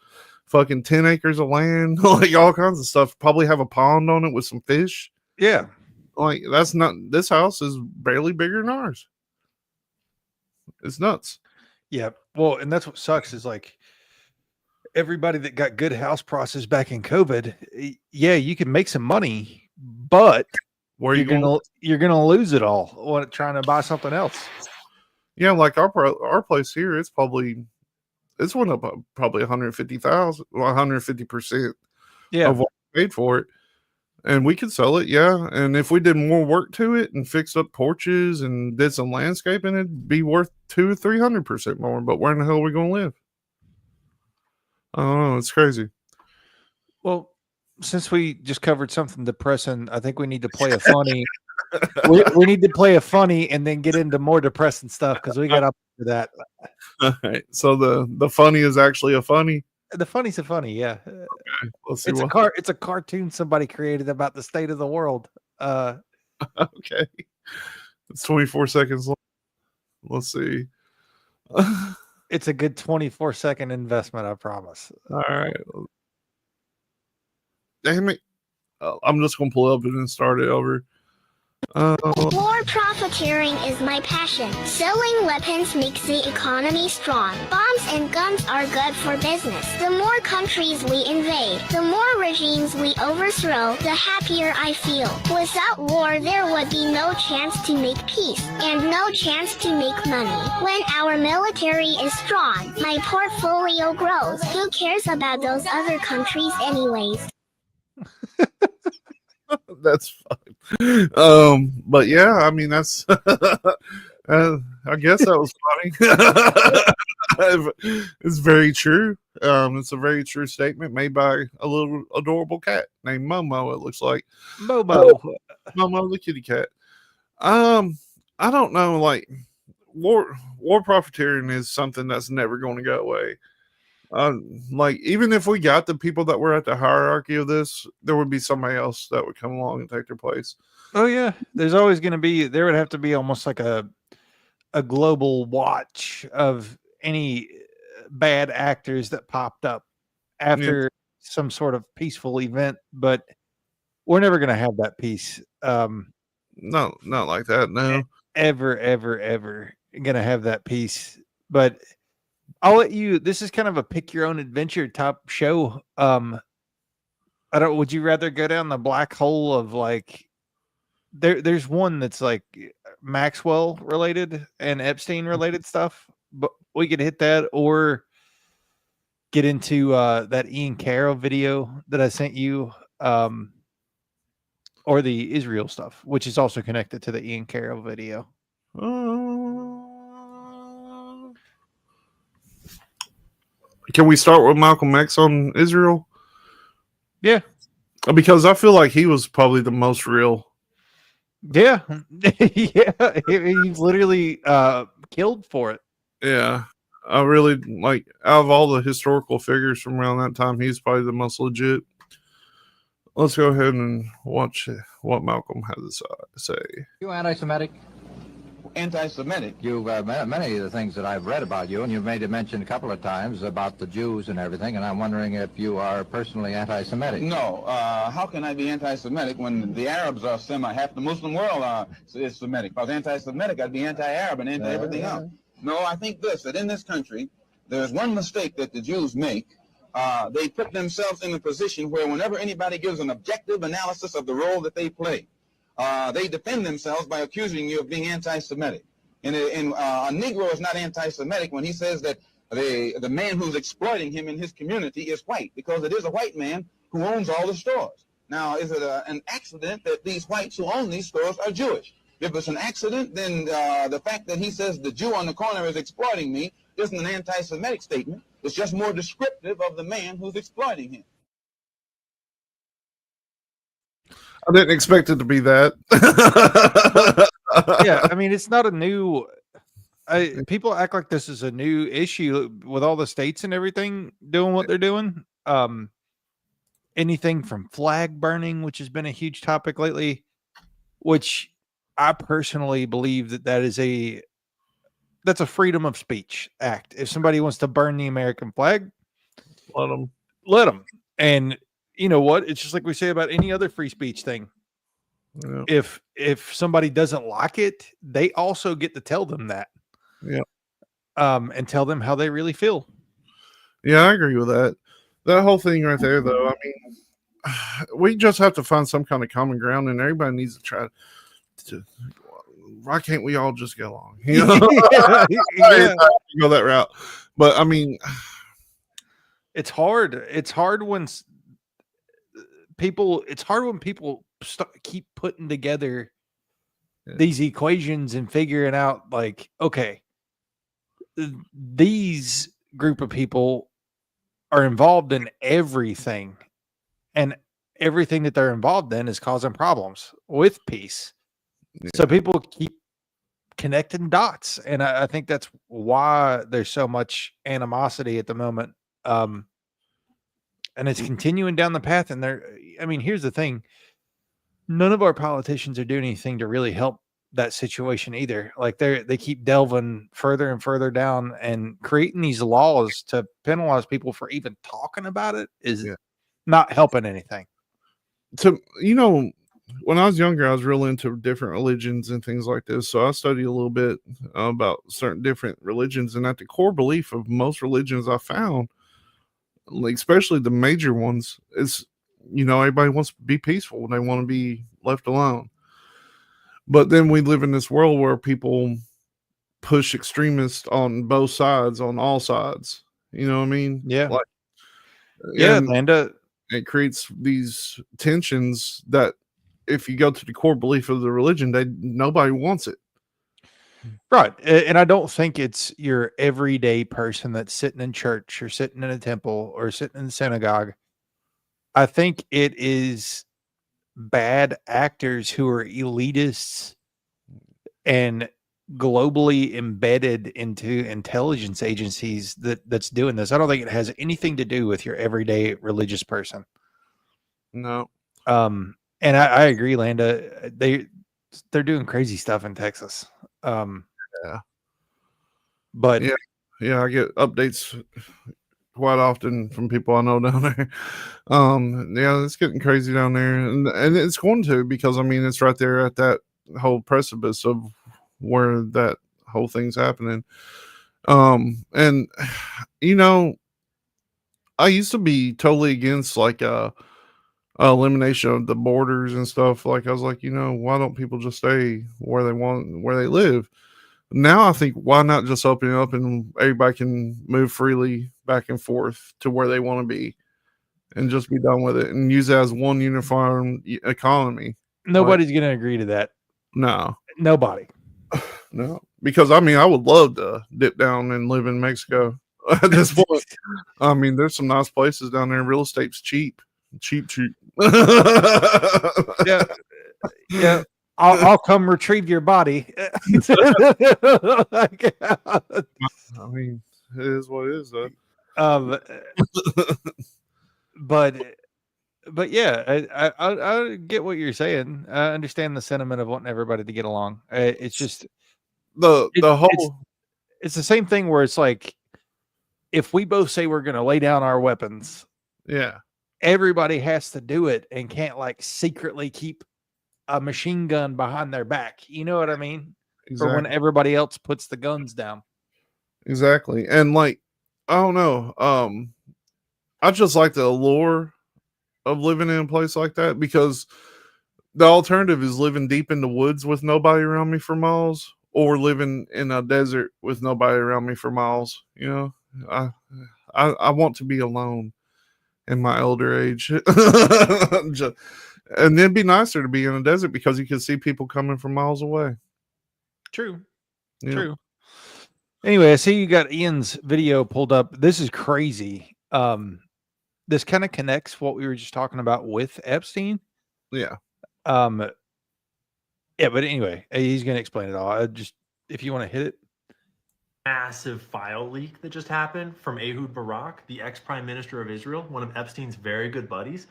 fucking 10 acres of land, like all kinds of stuff. Probably have a pond on it with some fish. Yeah. Like, that's not, this house is barely bigger than ours. It's nuts. Yeah. Well, and that's what sucks is like everybody that got good house prices back in COVID. Yeah, you can make some money, but Where you you're gonna lose it all when trying to buy something else. Yeah, like our place here, it's went up probably 150,000, 150% Yeah. of what we paid for it. And we could sell it, yeah. And if we did more work to it and fixed up porches and did some landscaping, it'd be worth 200 or 300% more. But where in the hell are we going to live? I don't know. It's crazy. Well, since we just covered something depressing, I think we need to play a funny. we need to play a funny and then get into more depressing stuff because we got up to that. All right. So the funny is actually a funny. The funny's a funny, yeah. Okay. Let's see It's a cartoon somebody created about the state of the world. Okay. It's 24 seconds long. Let's see. It's a good 24-second investment, I promise. All right. Damn it. I'm just going to pull up and then start it over. War profiteering is my passion. Selling weapons makes the economy strong. Bombs and guns are good for business. The more countries we invade, the more regimes we overthrow, the happier I feel. Without war, there would be no chance to make peace, and no chance to make money. When our military is strong, my portfolio grows. Who cares about those other countries anyways? That's fine. But yeah, I mean, that's I guess that was funny. It's very true. It's a very true statement made by a little adorable cat named Momo, it looks like. Momo. Momo the kitty cat. I don't know, like war profiteering is something that's never going to go away. Like, even if we got the people that were at the hierarchy of this, there would be somebody else that would come along and take their place. Oh yeah, there would have to be almost like a global watch of any bad actors that popped up after some sort of peaceful event, but we're never going to have that peace. No, not like that. No, ever going to have that peace. But I'll let you. This is kind of a pick your own adventure type show. Would you rather go down the black hole of like? There's one that's like Maxwell related and Epstein related stuff, but we could hit that or get into that Ian Carroll video that I sent you, or the Israel stuff, which is also connected to the Ian Carroll video. Can we start with Malcolm X on Israel? Yeah. Because I feel like he was probably the most real. Yeah. Yeah. He's literally killed for it. Yeah. I really like, out of all the historical figures from around that time, he's probably the most legit. Let's go ahead and watch what Malcolm has to say. You anti-Semitic? Anti-Semitic. You've many of the things that I've read about you, and you've made a mention a couple of times about the Jews and everything, and I'm wondering if you are personally anti-Semitic. No. How can I be anti-Semitic when the Arabs are half the Muslim world is Semitic? If I was anti-Semitic, I'd be anti-Arab and anti-everything else. No, I think that in this country, there's one mistake that the Jews make. They put themselves in a position where whenever anybody gives an objective analysis of the role that they play, they defend themselves by accusing you of being anti-Semitic. And a Negro is not anti-Semitic when he says that the man who's exploiting him in his community is white, because it is a white man who owns all the stores. Now, is it an accident that these whites who own these stores are Jewish? If it's an accident, then the fact that he says the Jew on the corner is exploiting me isn't an anti-Semitic statement. It's just more descriptive of the man who's exploiting him. I didn't expect it to be that. Yeah, I mean, it's not a new. People act like this is a new issue with all the states and everything doing what they're doing. Anything from flag burning, which has been a huge topic lately, which I personally believe that's a freedom of speech act. If somebody wants to burn the American flag, let them. And you know what? It's just like we say about any other free speech thing. Yeah. If somebody doesn't like it, they also get to tell them that. Yeah. And tell them how they really feel. Yeah, I agree with that. That whole thing right there, though. I mean, we just have to find some kind of common ground, and everybody needs to try to. Why can't we all just get along? You know, Yeah. go that route. But I mean, it's hard. It's hard when people. It's hard when people keep putting together these equations and figuring out, like, okay, these group of people are involved in everything, and everything that they're involved in is causing problems with peace. So people keep connecting dots, and I think that's why there's so much animosity at the moment. And it's continuing down the path. And I mean, here's the thing: none of our politicians are doing anything to really help that situation either. Like they keep delving further and further down, and creating these laws to penalize people for even talking about it is not helping anything. When I was younger, I was real into different religions and things like this. So I studied a little bit about certain different religions, and at the core belief of most religions I found, like especially the major ones, is everybody wants to be peaceful. They want to be left alone. But then we live in this world where people push extremists on both sides, on all sides. You know what I mean? Yeah. Like, yeah, and it creates these tensions that, if you go to the core belief of the religion, nobody wants it. Right. And I don't think it's your everyday person that's sitting in church or sitting in a temple or sitting in the synagogue. I think it is bad actors who are elitists and globally embedded into intelligence agencies that's doing this. I don't think it has anything to do with your everyday religious person. No. And I agree, Landa. They're doing crazy stuff in Texas. Yeah. But yeah, I get updates quite often from people I know down there. Yeah, it's getting crazy down there, and it's going to, because I mean it's right there at that whole precipice of where that whole thing's happening. And I used to be totally against like elimination of the borders and stuff. Like I was like, why don't people just stay where they want, where they live? Now I think, why not just open it up and everybody can move freely back and forth to where they want to be, and just be done with it and use it as one uniform economy. Nobody's going to agree to that. No. Nobody. No. Because I mean, I would love to dip down and live in Mexico at this point. I mean, there's some nice places down there. Real estate's cheap. Cheap. Yeah. Yeah. I'll come retrieve your body. I mean, it is what it is, though. But yeah, I get what you're saying. I understand the sentiment of wanting everybody to get along. It's just it's the same thing where it's like, if we both say we're going to lay down our weapons, everybody has to do it and can't like secretly keep a machine gun behind their back. You know what I mean? Exactly. For when everybody else puts the guns down. Exactly. And like, I don't know. I just like the allure of living in a place like that, because the alternative is living deep in the woods with nobody around me for miles, or living in a desert with nobody around me for miles. I want to be alone in my elder age. And it'd be nicer to be in a desert because you can see people coming from miles away. True. True. Anyway, I see you got Ian's video pulled up. This is crazy. This kind of connects what we were just talking about with Epstein. Yeah. But anyway, he's going to explain it all. If you want to hit it. Massive file leak that just happened from Ehud Barak, the ex-prime minister of Israel, one of Epstein's very good buddies.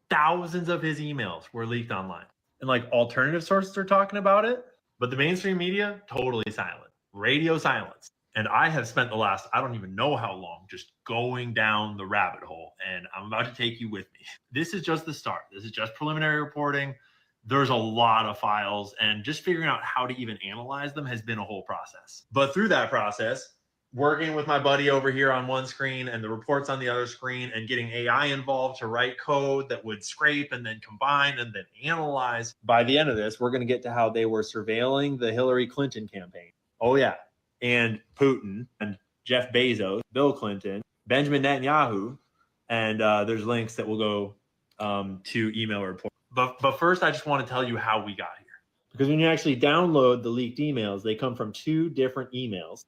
Thousands of his emails were leaked online. And like alternative sources are talking about it, but the mainstream media, totally silent. Radio silence. And I have spent the last, I don't even know how long, just going down the rabbit hole. And I'm about to take you with me. This is just the start. This is just preliminary reporting. There's a lot of files, and just figuring out how to even analyze them has been a whole process. But through that process, working with my buddy over here on one screen and the reports on the other screen, and getting AI involved to write code that would scrape and then combine and then analyze. By the end of this, we're going to get to how they were surveilling the Hillary Clinton campaign. Oh yeah. And Putin and Jeff Bezos, Bill Clinton, Benjamin Netanyahu, and there's links that will go to email reports. But first, I just want to tell you how we got here. Because when you actually download the leaked emails, they come from 2 different emails.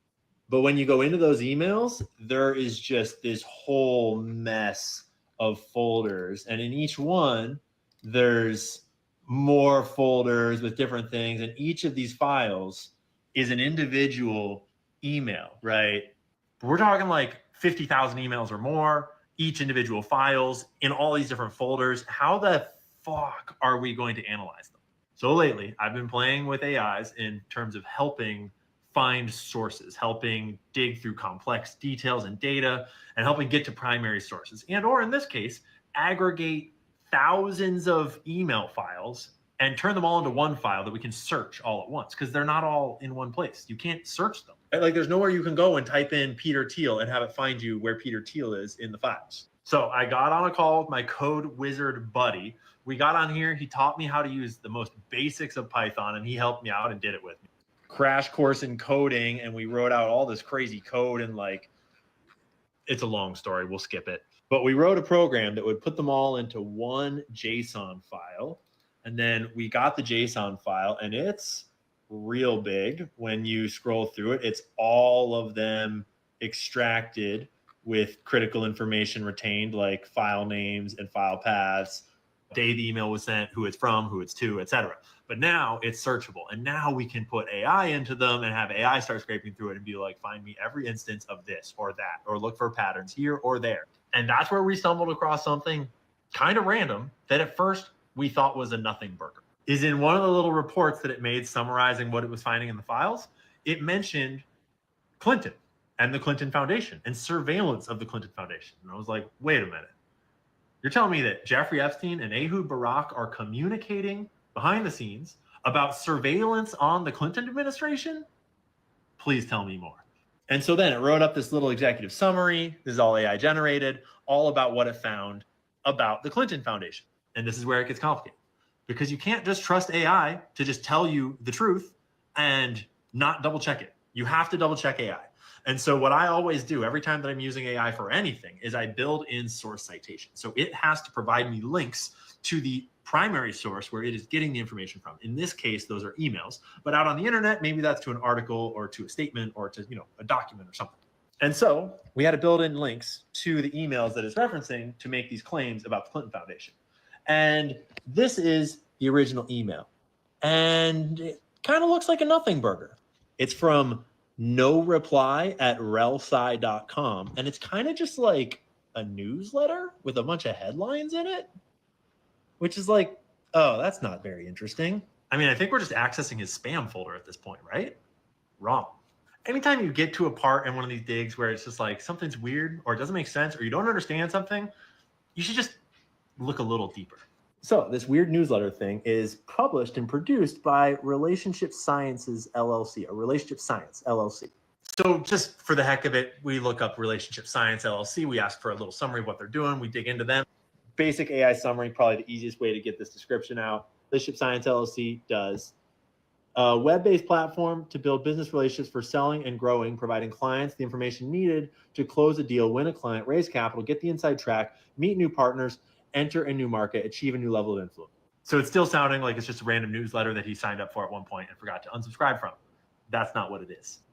But when you go into those emails, there is just this whole mess of folders. And in each one, there's more folders with different things. And each of these files is an individual email, right? But we're talking like 50,000 emails or more, each individual files in all these different folders. How the fuck are we going to analyze them? So lately, I've been playing with AIs in terms of helping find sources, helping dig through complex details and data, and helping get to primary sources. And or in this case, aggregate thousands of email files and turn them all into one file that we can search all at once, because they're not all in one place. You can't search them. Like there's nowhere you can go and type in Peter Thiel and have it find you where Peter Thiel is in the files. So I got on a call with my code wizard buddy. We got on here. He taught me how to use the most basics of Python, and he helped me out and did it with me. Crash course in coding, and we wrote out all this crazy code, and like, it's a long story. We'll skip it. But we wrote a program that would put them all into one JSON file. And then we got the JSON file, and it's real big. When you scroll through it, it's all of them extracted with critical information retained, like file names and file paths, day the email was sent, who it's from, who it's to, etc. But now it's searchable, and now we can put AI into them and have AI start scraping through it and be like, find me every instance of this or that, or look for patterns here or there. And that's where we stumbled across something kind of random that at first we thought was a nothing burger. Is in one of the little reports that it made summarizing what it was finding in the files, it mentioned Clinton and the Clinton Foundation and surveillance of the Clinton Foundation. And I was like, wait a minute. You're telling me that Jeffrey Epstein and Ehud Barak are communicating behind the scenes about surveillance on the Clinton administration? Please tell me more. And so then it wrote up this little executive summary. This is all AI generated, all about what it found about the Clinton Foundation. And this is where it gets complicated, because you can't just trust AI to just tell you the truth and not double check it. You have to double check AI. And so what I always do every time that I'm using AI for anything is I build in source citation. So it has to provide me links to the primary source where it is getting the information from. In this case, those are emails, but out on the internet, maybe that's to an article or to a statement or to, a document or something. And so we had to build in links to the emails that it's referencing to make these claims about the Clinton Foundation. And this is the original email. And it kind of looks like a nothing burger. It's from noreply@relsi.com. And it's kind of just like a newsletter with a bunch of headlines in it, which is like, oh, that's not very interesting. I mean, I think we're just accessing his spam folder at this point, right? Wrong. Anytime you get to a part in one of these digs where it's just like something's weird or it doesn't make sense or you don't understand something, you should just look a little deeper. So this weird newsletter thing is published and produced by Relationship Sciences LLC, or Relationship Science LLC. So just for the heck of it, we look up Relationship Science LLC. We ask for a little summary of what they're doing. We dig into them. Basic AI summary, probably the easiest way to get this description out. Relationship Science LLC does a web-based platform to build business relationships for selling and growing, providing clients the information needed to close a deal, win a client, raise capital, get the inside track, meet new partners, enter a new market, achieve a new level of influence. So it's still sounding like it's just a random newsletter that he signed up for at one point and forgot to unsubscribe from. That's not what it is.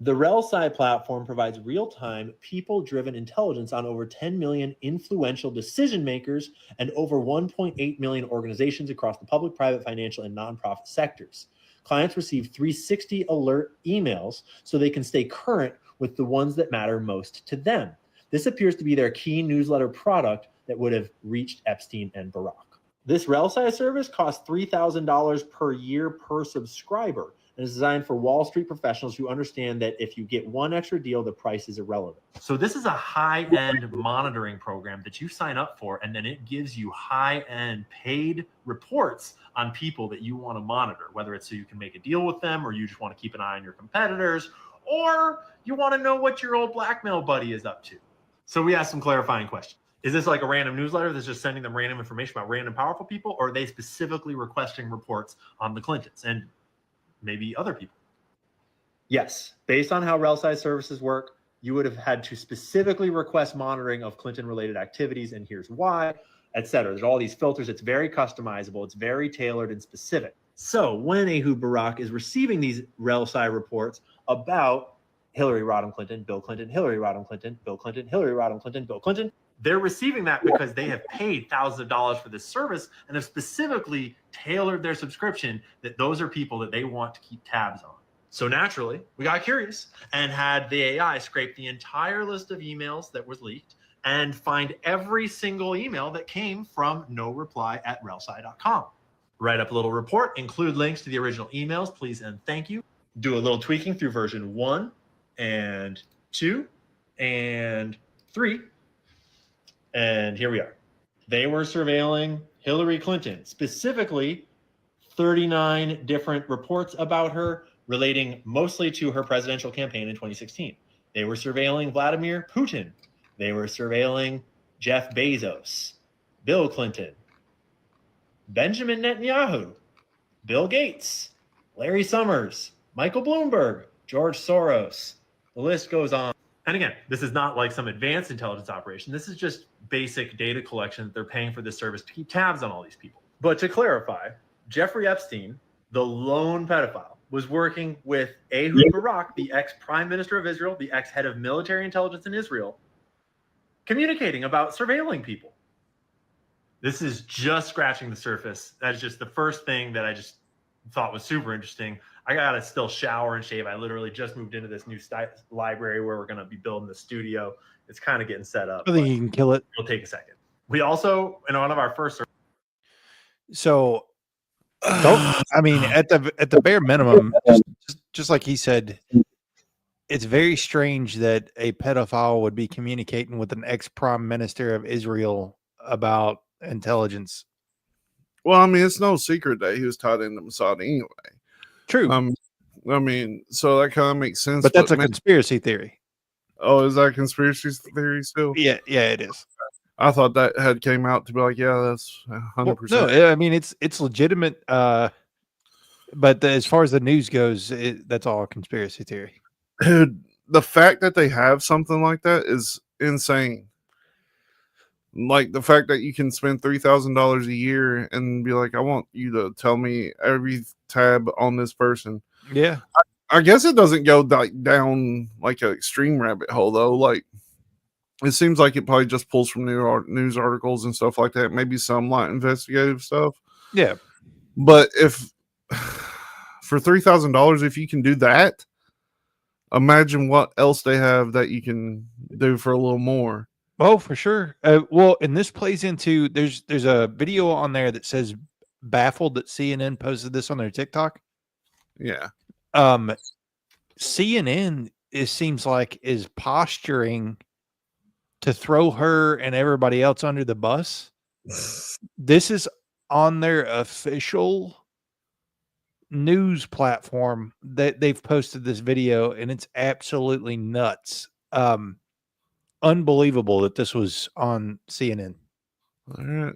The RelSci platform provides real-time, people-driven intelligence on over 10 million influential decision makers and over 1.8 million organizations across the public, private, financial, and nonprofit sectors. Clients receive 360 alert emails so they can stay current with the ones that matter most to them. This appears to be their key newsletter product that would have reached Epstein and Barak. This RelSci service costs $3,000 per year per subscriber, and is designed for Wall Street professionals who understand that if you get one extra deal, the price is irrelevant. So this is a high-end monitoring program that you sign up for, and then it gives you high-end paid reports on people that you want to monitor, whether it's so you can make a deal with them, or you just want to keep an eye on your competitors, or you want to know what your old blackmail buddy is up to. So we asked some clarifying questions. Is this like a random newsletter that's just sending them random information about random powerful people, or are they specifically requesting reports on the Clintons and maybe other people? Yes, based on how rel-sci services work, you would have had to specifically request monitoring of Clinton-related activities, and here's why, etc. There's all these filters. It's very customizable. It's very tailored and specific. So when Ehud Barak is receiving these rel-sci reports about Hillary Rodham Clinton, Bill Clinton, Hillary Rodham Clinton, Bill Clinton, Hillary Rodham Clinton, Bill Clinton, they're receiving that because they have paid thousands of dollars for this service and have specifically tailored their subscription that those are people that they want to keep tabs on. So naturally, we got curious and had the AI scrape the entire list of emails that was leaked and find every single email that came from noreply@relsci.com. Write up a little report, include links to the original emails, please and thank you. Do a little tweaking through version 1 and 2 and 3. And here we are. They were surveilling Hillary Clinton, specifically 39 different reports about her relating mostly to her presidential campaign in 2016. They were surveilling Vladimir Putin. They were surveilling Jeff Bezos, Bill Clinton, Benjamin Netanyahu, Bill Gates, Larry Summers, Michael Bloomberg, George Soros. The list goes on. And again, this is not like some advanced intelligence operation. This is just basic data collection that they're paying for this service to keep tabs on all these people. But to clarify, Jeffrey Epstein, the lone pedophile, was working with Ehud Barak, the ex-prime minister of Israel, the ex-head of military intelligence in Israel, communicating about surveilling people. This is just scratching the surface. That's just the first thing that I just thought was super interesting. I gotta still shower and shave. I literally just moved into this new library where we're gonna be building the studio. It's kind of getting set up. I think you can kill it. It'll take a second. We also, in one of our first. So, I mean, at the bare minimum, just like he said, it's very strange that a pedophile would be communicating with an ex-prime minister of Israel about intelligence. Well, I mean, it's no secret that he was tied into Mossad anyway. True. I mean, so that kind of makes sense. But that's a conspiracy theory. Oh, is that a conspiracy theory still? Yeah, it is. I thought that had came out to be like, yeah, that's 100%. No, I mean it's legitimate. But as far as the news goes, that's all a conspiracy theory. Dude, the fact that they have something like that is insane. Like the fact that you can spend $3,000 a year and be like, I want you to tell me every tab on this person. Yeah. I guess it doesn't go down like an extreme rabbit hole though. Like it seems like it probably just pulls from news articles and stuff like that. Maybe some like investigative stuff. Yeah. But if for $3,000, if you can do that, imagine what else they have that you can do for a little more. Oh, for sure. Well, and this plays into there's a video on there that says baffled that CNN posted this on their TikTok. Yeah. CNN seems like is posturing to throw her and everybody else under the bus. This is on their official news platform that they've posted this video, and it's absolutely nuts. Unbelievable that this was on CNN. All right.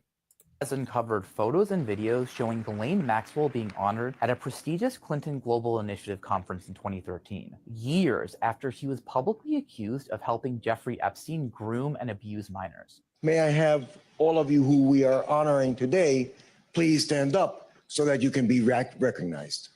Has uncovered photos and videos showing Ghislaine Maxwell being honored at a prestigious Clinton Global Initiative conference in 2013, years after she was publicly accused of helping Jeffrey Epstein groom and abuse minors. May I have all of you who we are honoring today, please stand up so that you can be recognized.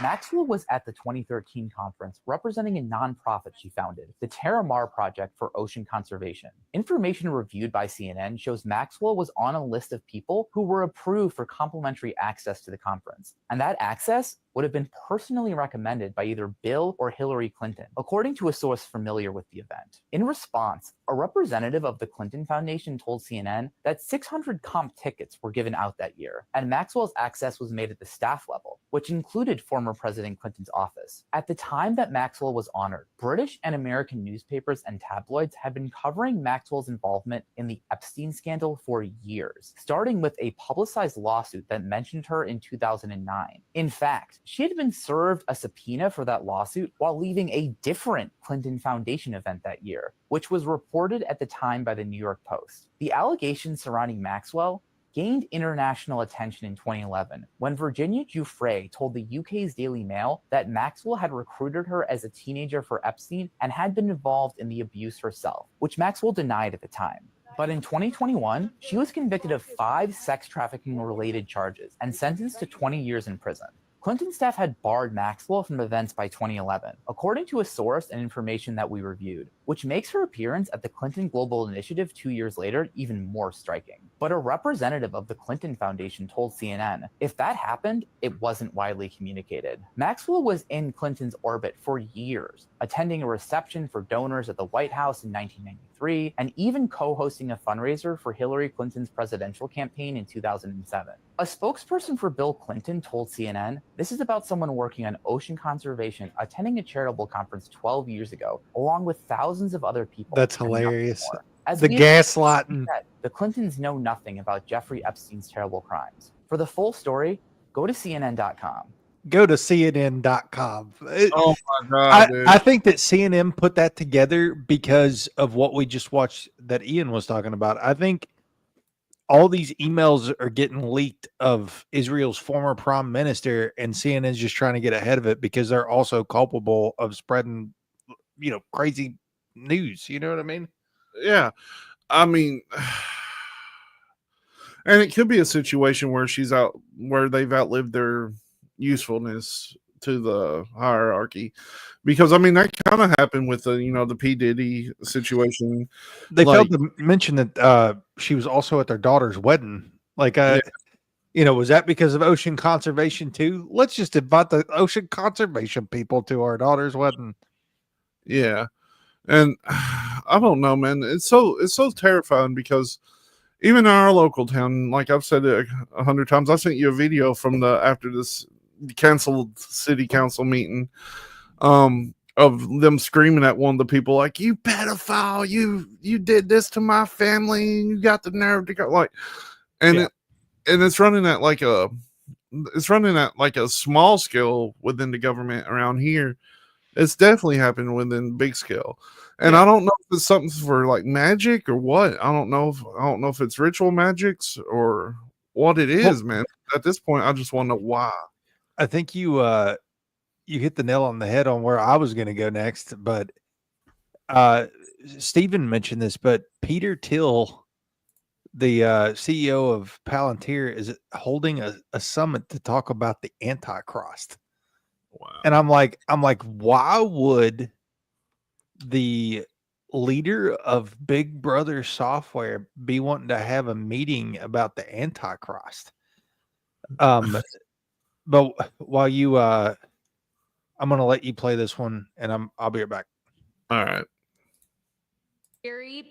Maxwell was at the 2013 conference representing a nonprofit she founded, the Terramar Project for Ocean Conservation. Information reviewed by CNN shows Maxwell was on a list of people who were approved for complimentary access to the conference. And that access would have been personally recommended by either Bill or Hillary Clinton, according to a source familiar with the event. In response, a representative of the Clinton Foundation told CNN that 600 comp tickets were given out that year, and Maxwell's access was made at the staff level, which included former President Clinton's office. At the time that Maxwell was honored, British and American newspapers and tabloids had been covering Maxwell's involvement in the Epstein scandal for years, starting with a publicized lawsuit that mentioned her in 2009. In fact, she had been served a subpoena for that lawsuit while leaving a different Clinton Foundation event that year, which was reported at the time by the New York Post. The allegations surrounding Maxwell gained international attention in 2011 when Virginia Giuffre told the UK's Daily Mail that Maxwell had recruited her as a teenager for Epstein and had been involved in the abuse herself, which Maxwell denied at the time. But in 2021, she was convicted of 5 sex trafficking-related charges and sentenced to 20 years in prison. Clinton staff had barred Maxwell from events by 2011, according to a source and information that we reviewed, which makes her appearance at the Clinton Global Initiative 2 years later even more striking. But a representative of the Clinton Foundation told CNN, if that happened, it wasn't widely communicated. Maxwell was in Clinton's orbit for years, attending a reception for donors at the White House in 1993, and even co-hosting a fundraiser for Hillary Clinton's presidential campaign in 2007. A spokesperson for Bill Clinton told CNN, this is about someone working on ocean conservation, attending a charitable conference 12 years ago, along with thousands of other people. That's hilarious. As The we gaslighting. said, the Clintons know nothing about Jeffrey Epstein's terrible crimes. For the full story, go to CNN.com. Go to CNN.com. Oh my God, dude. I think that CNN put that together because of what we just watched that Ian was talking about. I think all these emails are getting leaked of Israel's former prime minister, and CNN's just trying to get ahead of it because they're also culpable of spreading, crazy news. You know what I mean? Yeah. I mean, and it could be a situation where where they've outlived their usefulness to the hierarchy, because I mean that kind of happened with the P. Diddy situation. They failed to mention that she was also at their daughter's wedding. Like, was that because of ocean conservation too? Let's just invite the ocean conservation people to our daughter's wedding. Yeah, and I don't know, man. It's so terrifying because even in our local town, like I've said it 100 times, I sent you a video from after this canceled city council meeting, of them screaming at one of the people like, "You pedophile! You did this to my family, and you got the nerve to go like," and it's running at like a small scale within the government around here. It's definitely happened within big scale, and I don't know if it's something for like magic or what. I don't know if it's ritual magics or what it is, man. At this point, I just want to know why. I think you hit the nail on the head on where I was going to go next, but Stephen mentioned this, but Peter Thiel, the CEO of Palantir, is holding a summit to talk about the Antichrist. Wow. And I'm like, why would the leader of Big Brother software be wanting to have a meeting about the Antichrist? But while you, I'm going to let you play this one, and I'll be right back. All right.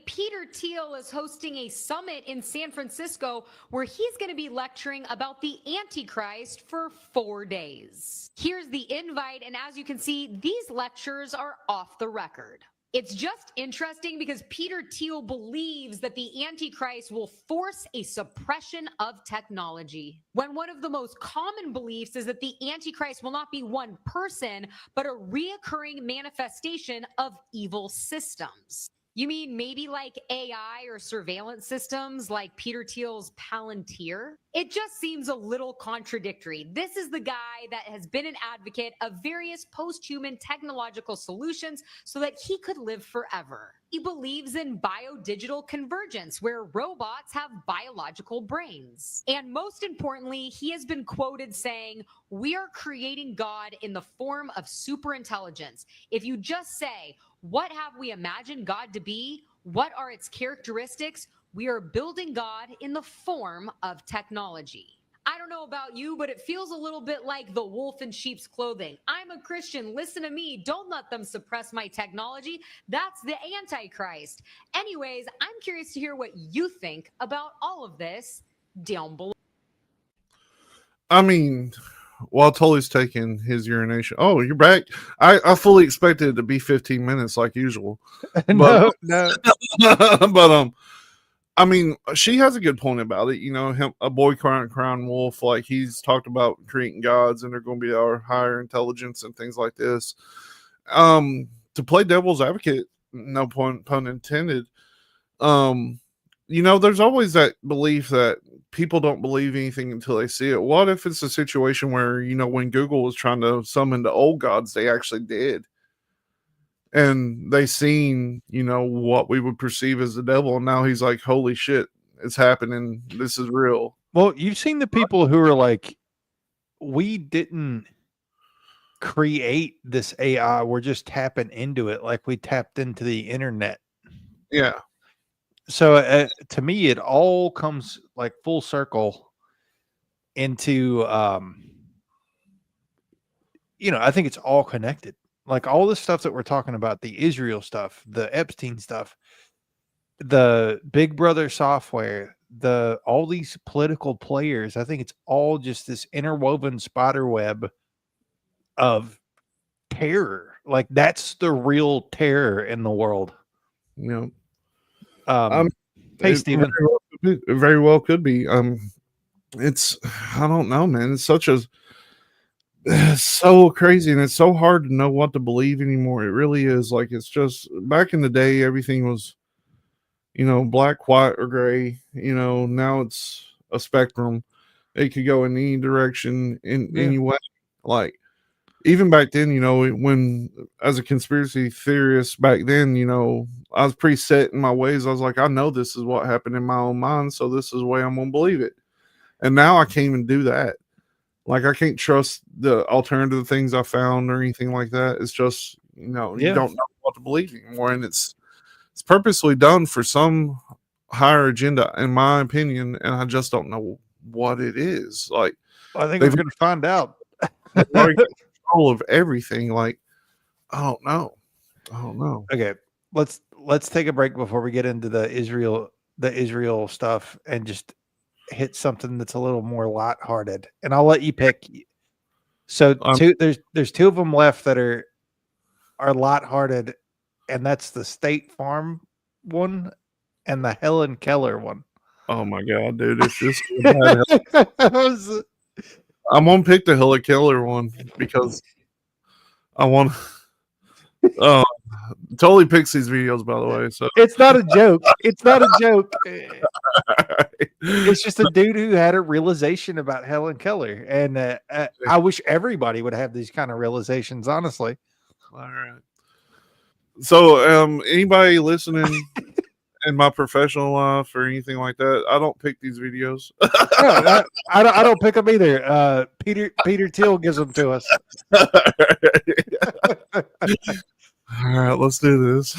Peter Thiel is hosting a summit in San Francisco where he's going to be lecturing about the Antichrist for 4 days. Here's the invite, and as you can see, these lectures are off the record. It's just interesting because Peter Thiel believes that the Antichrist will force a suppression of technology, when one of the most common beliefs is that the Antichrist will not be one person, but a reoccurring manifestation of evil systems. You mean maybe like AI or surveillance systems like Peter Thiel's Palantir? It just seems a little contradictory. This is the guy that has been an advocate of various post-human technological solutions so that he could live forever. He believes in biodigital convergence, where robots have biological brains. And most importantly, he has been quoted saying, "We are creating God in the form of superintelligence." If you just say, what have we imagined God to be? What are its characteristics? We are building God in the form of technology. I don't know about you, but it feels a little bit like the wolf in sheep's clothing. I'm a Christian. Listen to me. Don't let them suppress my technology. That's the Antichrist. Anyways, I'm curious to hear what you think about all of this down below. I mean, while Tully's taking his urination. Oh, you're back. I fully expected it to be 15 minutes like usual. But, no. but I mean, she has a good point about it. You know, a boy crying wolf, like he's talked about creating gods and they're going to be our higher intelligence and things like this. To play devil's advocate, no pun intended. You know, there's always that belief that people don't believe anything until they see it. What if it's a situation where, you know, when Google was trying to summon the old gods, they actually did. And they seen, you know, what we would perceive as the devil. And now he's like, holy shit, it's happening. This is real. Well, you've seen the people who are like, we didn't create this AI. We're just tapping into it like we tapped into the internet. Yeah. So to me, it all comes like full circle into, you know, I think it's all connected. Like all the stuff that we're talking about, the Israel stuff, the Epstein stuff, the Big Brother software, all these political players, I think it's all just this interwoven spider web of terror. Like that's the real terror in the world. You know, hey, Steven. Very well could be. It's, I don't know, man. It's so crazy and it's so hard to know what to believe anymore. It really is. Like, it's just back in the day, everything was, you know, black, white, or gray. You know, now it's a spectrum. It could go in any direction, in any way. Like, even back then, you know, when as a conspiracy theorist back then, you know, I was pretty set in my ways. I was like, I know this is what happened in my own mind, so this is the way I'm gonna believe it. And now I can't even do that. Like, I can't trust the alternative things I found or anything like that. It's just, you know, you don't know what to believe anymore. And it's purposely done for some higher agenda, in my opinion. And I just don't know what it is. Like, I think we're going to find out. They've already got control of everything. Like, I don't know. Okay. Let's take a break before we get into the Israel stuff and just hit something that's a little more lighthearted, and I'll let you pick. So there's two of them left that are lighthearted, and that's the State Farm one and the Helen Keller one. Oh my god, dude! It's just I'm gonna pick the Helen Keller one because I want. Totally picks these videos, by the way. So it's not a joke. It's not a joke. It's just a dude who had a realization about Helen Keller, and I wish everybody would have these kind of realizations. Honestly. All right. So, anybody listening in my professional life or anything like that, I don't pick these videos. No, I don't pick them either. Peter Thiel gives them to us. All right, let's do this.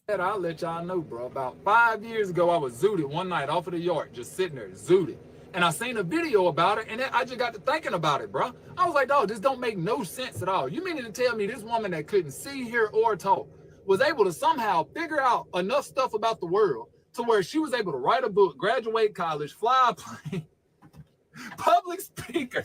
I'll let y'all know, bro. About 5 years ago, I was zooted one night off of the yard, just sitting there, zooted. And I seen a video about it, and then I just got to thinking about it, bro. I was like, dog, this don't make no sense at all. You meaning to tell me this woman that couldn't see, hear, or talk was able to somehow figure out enough stuff about the world to where she was able to write a book, graduate college, fly a plane, public speaker.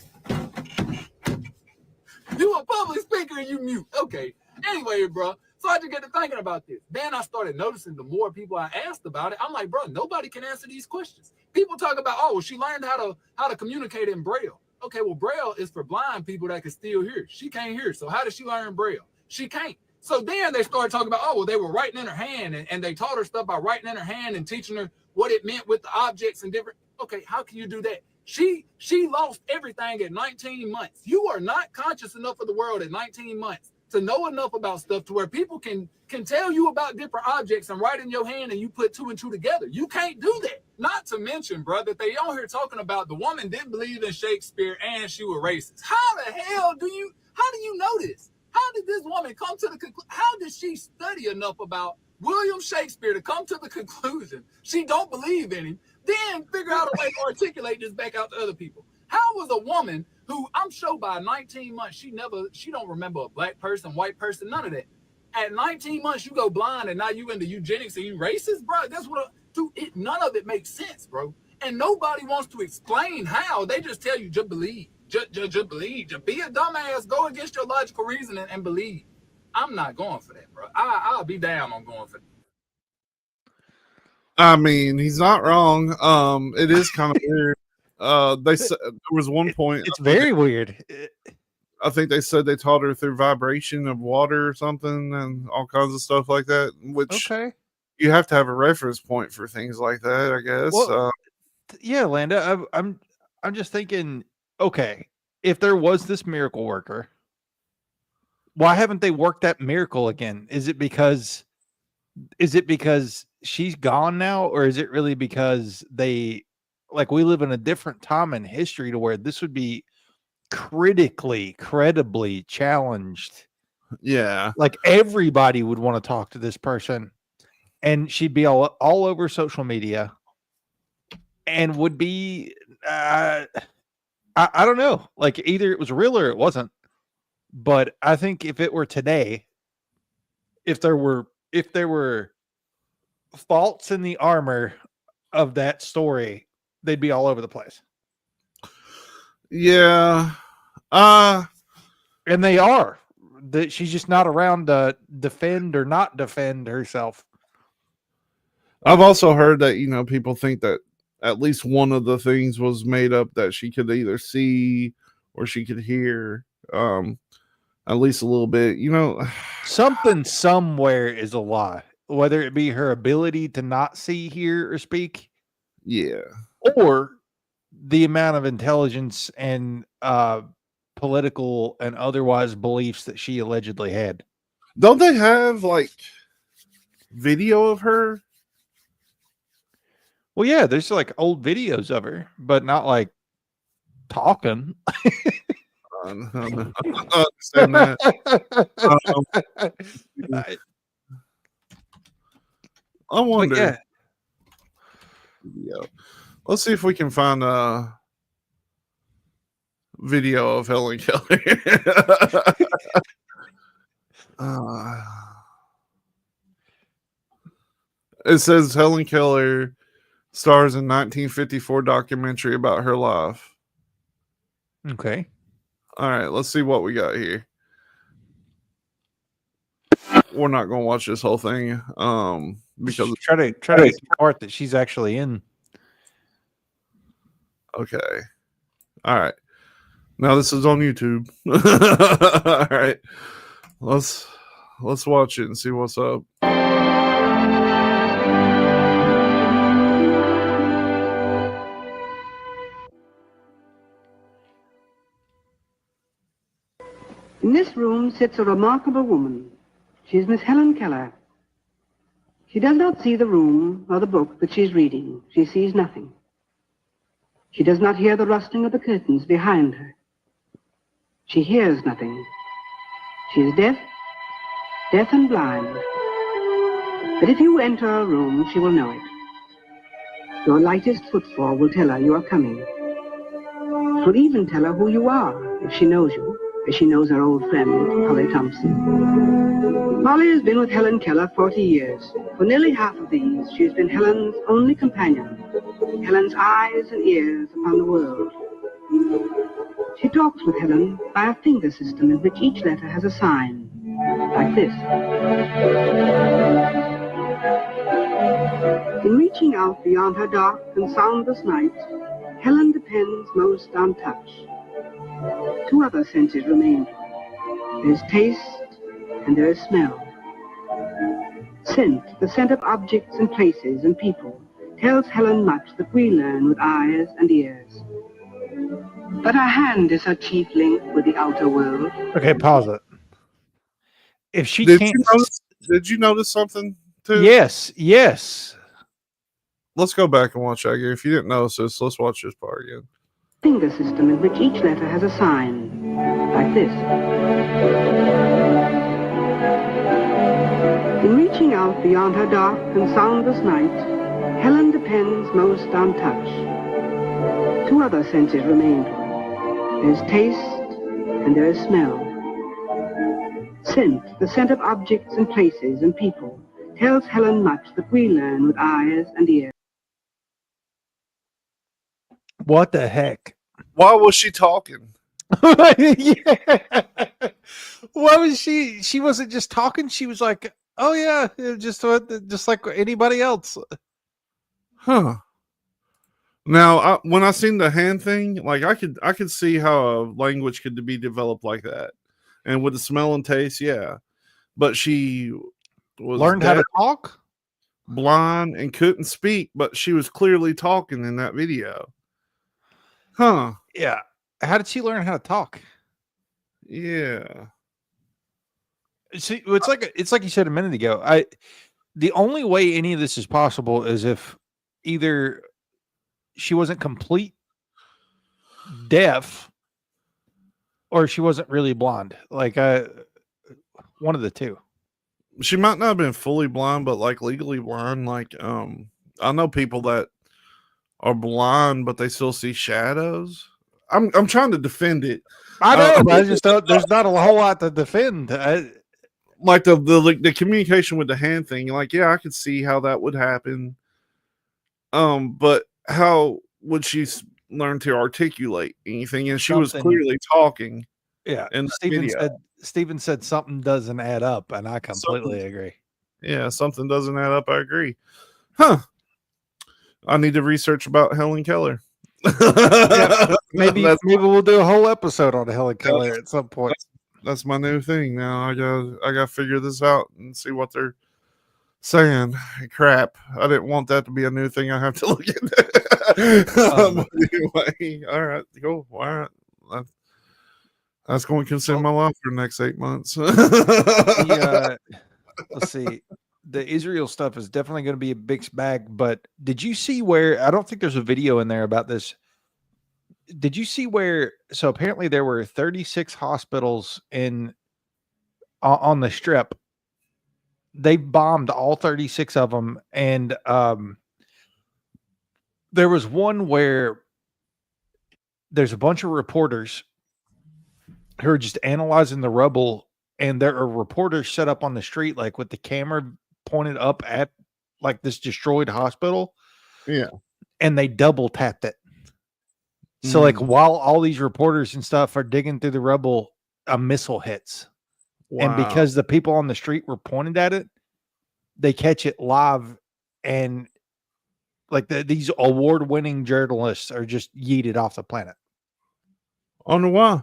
You a public speaker and you mute. Okay. Anyway, bro. So I just get to thinking about this. Then I started noticing the more people I asked about it, I'm like, bro, nobody can answer these questions. People talk about, oh, well, she learned how to communicate in Braille. Okay, well, Braille is for blind people that can still hear. She can't hear. So how did she learn Braille? She can't. So then they started talking about, oh, well, they were writing in her hand and they taught her stuff by writing in her hand and teaching her what it meant with the objects and different. Okay, how can you do that? She lost everything at 19 months. You are not conscious enough of the world at 19 months to know enough about stuff to where people can tell you about different objects and write in your hand and you put two and two together. You can't do that. Not to mention, bro, that they on here talking about the woman didn't believe in Shakespeare and she was racist. How the hell do you know this? How did this woman come to the conclusion? How did she study enough about William Shakespeare to come to the conclusion she don't believe in him? then figure out a way to articulate this back out to other people. How was a woman who I'm sure by 19 months, she don't remember a black person, white person, none of that. At 19 months, you go blind and now you into eugenics and you racist, bro. That's what, none of it makes sense, bro. And nobody wants to explain how. They just tell you, just believe. Just believe. Just be a dumbass. Go against your logical reasoning and believe. I'm not going for that, bro. I'll be down on going for that. I mean, he's not wrong. It is kind of weird. They said there was one point. It's very weird. I think they said they taught her through vibration of water or something and all kinds of stuff like that, which you have to have a reference point for things like that, I guess. Well, yeah, Landa, I'm just thinking, okay, if there was this miracle worker, why haven't they worked that miracle again? Is it because she's gone now, or is it really because we live in a different time in history to where this would be credibly challenged? Yeah. Like everybody would want to talk to this person, and she'd be all over social media and would be, I don't know, like either it was real or it wasn't. But I think if it were today, if there were faults in the armor of that story, they'd be all over the place. Yeah. And they are. That she's just not around to defend or not defend herself. I've also heard that, people think that at least one of the things was made up, that she could either see or she could hear, at least a little bit, Something somewhere is a lie, whether it be her ability to not see, hear, or speak. Yeah. Or the amount of intelligence and political and otherwise beliefs that she allegedly had. Don't they have like video of her? Well, yeah, there's like old videos of her, but not like talking. I understand that. I wonder. Yeah. Let's see if we can find a video of Helen Keller. It says Helen Keller stars in 1954 documentary about her life. Okay. All right, let's see what we got here. We're not going to watch this whole thing because try to get the part that she's actually in. Okay. All right. Now this is on YouTube. All right. Let's watch it and see what's up. In this room sits a remarkable woman. She is Miss Helen Keller. She does not see the room or the book that she is reading. She sees nothing. She does not hear the rustling of the curtains behind her. She hears nothing. She is deaf and blind. But if you enter a room, she will know it. Your lightest footfall will tell her you are coming. It will even tell her who you are, if she knows you, as she knows her old friend, Polly Thompson. Polly has been with Helen Keller 40 years. For nearly half of these, she has been Helen's only companion, Helen's eyes and ears upon the world. She talks with Helen by a finger system in which each letter has a sign, like this. In reaching out beyond her dark and soundless night, Helen depends most on touch. Two other senses remain. There's taste and there is smell. Scent, the scent of objects and places and people, tells Helen much that we learn with eyes and ears. But her hand is her chief link with the outer world. Okay, pause it. If she did can't... Did you notice something too? Yes. Let's go back and watch that again. If you didn't notice this, let's watch this part again. Finger system in which each letter has a sign, like this. In reaching out beyond her dark and soundless night, Helen depends most on touch. Two other senses remain to her. There's taste and there is smell. Scent, the scent of objects and places and people, tells Helen much that we learn with eyes and ears. What the heck? Why was she talking? Yeah. Why was she? She wasn't just talking. She was like, "Oh yeah, just like anybody else." Huh. Now, when I seen the hand thing, like I could see how a language could be developed like that, and with the smell and taste, yeah. But she was Learned how to deaf, talk. blind, and couldn't speak, but she was clearly talking in that video. Huh. Yeah. How did she learn how to talk? Yeah. See, it's like you said a minute ago. The only way any of this is possible is if either she wasn't complete deaf or she wasn't really blind. Like one of the two. She might not have been fully blind, but like legally blind. Like I know people that are blind, but they still see shadows. I'm trying to defend it. I know, but I just don't. There's not a whole lot to defend. Like the communication with the hand thing. Like, yeah, I could see how that would happen. But how would she learn to articulate anything? And she was clearly talking. Yeah, in the Steven said something doesn't add up, and I completely agree. Yeah, something doesn't add up. I agree. Huh. I need to research about Helen Keller. Yeah, maybe we'll do a whole episode on Helen Keller at some point. That's my new thing now. I got to figure this out and see what they're saying. Crap, I didn't want that to be a new thing I have to look at. Anyway, all right, cool. All right, that's going to consume my life for the next 8 months. Let's see. The Israel stuff is definitely going to be a big bag, but did you see where, I don't think there's a video in there about this. Did you see where, so apparently there were 36 hospitals on the strip. They bombed all 36 of them. And there was one where there's a bunch of reporters who are just analyzing the rubble, and there are reporters set up on the street, like with the camera pointed up at like this destroyed hospital. Yeah. And they double tapped it. So like while all these reporters and stuff are digging through the rubble, a missile hits. Wow. And because the people on the street were pointed at it, they catch it live, and like these award-winning journalists are just yeeted off the planet. On the why?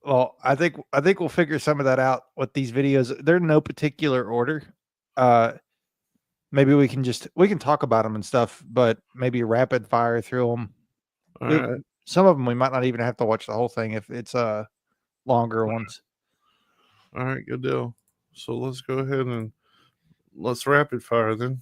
Well, I think we'll figure some of that out with these videos. They're in no particular order. Maybe we can talk about them and stuff, but maybe rapid fire through them. All right. Some of them we might not even have to watch the whole thing if it's longer ones. All right, good deal. So let's go ahead and let's rapid fire then.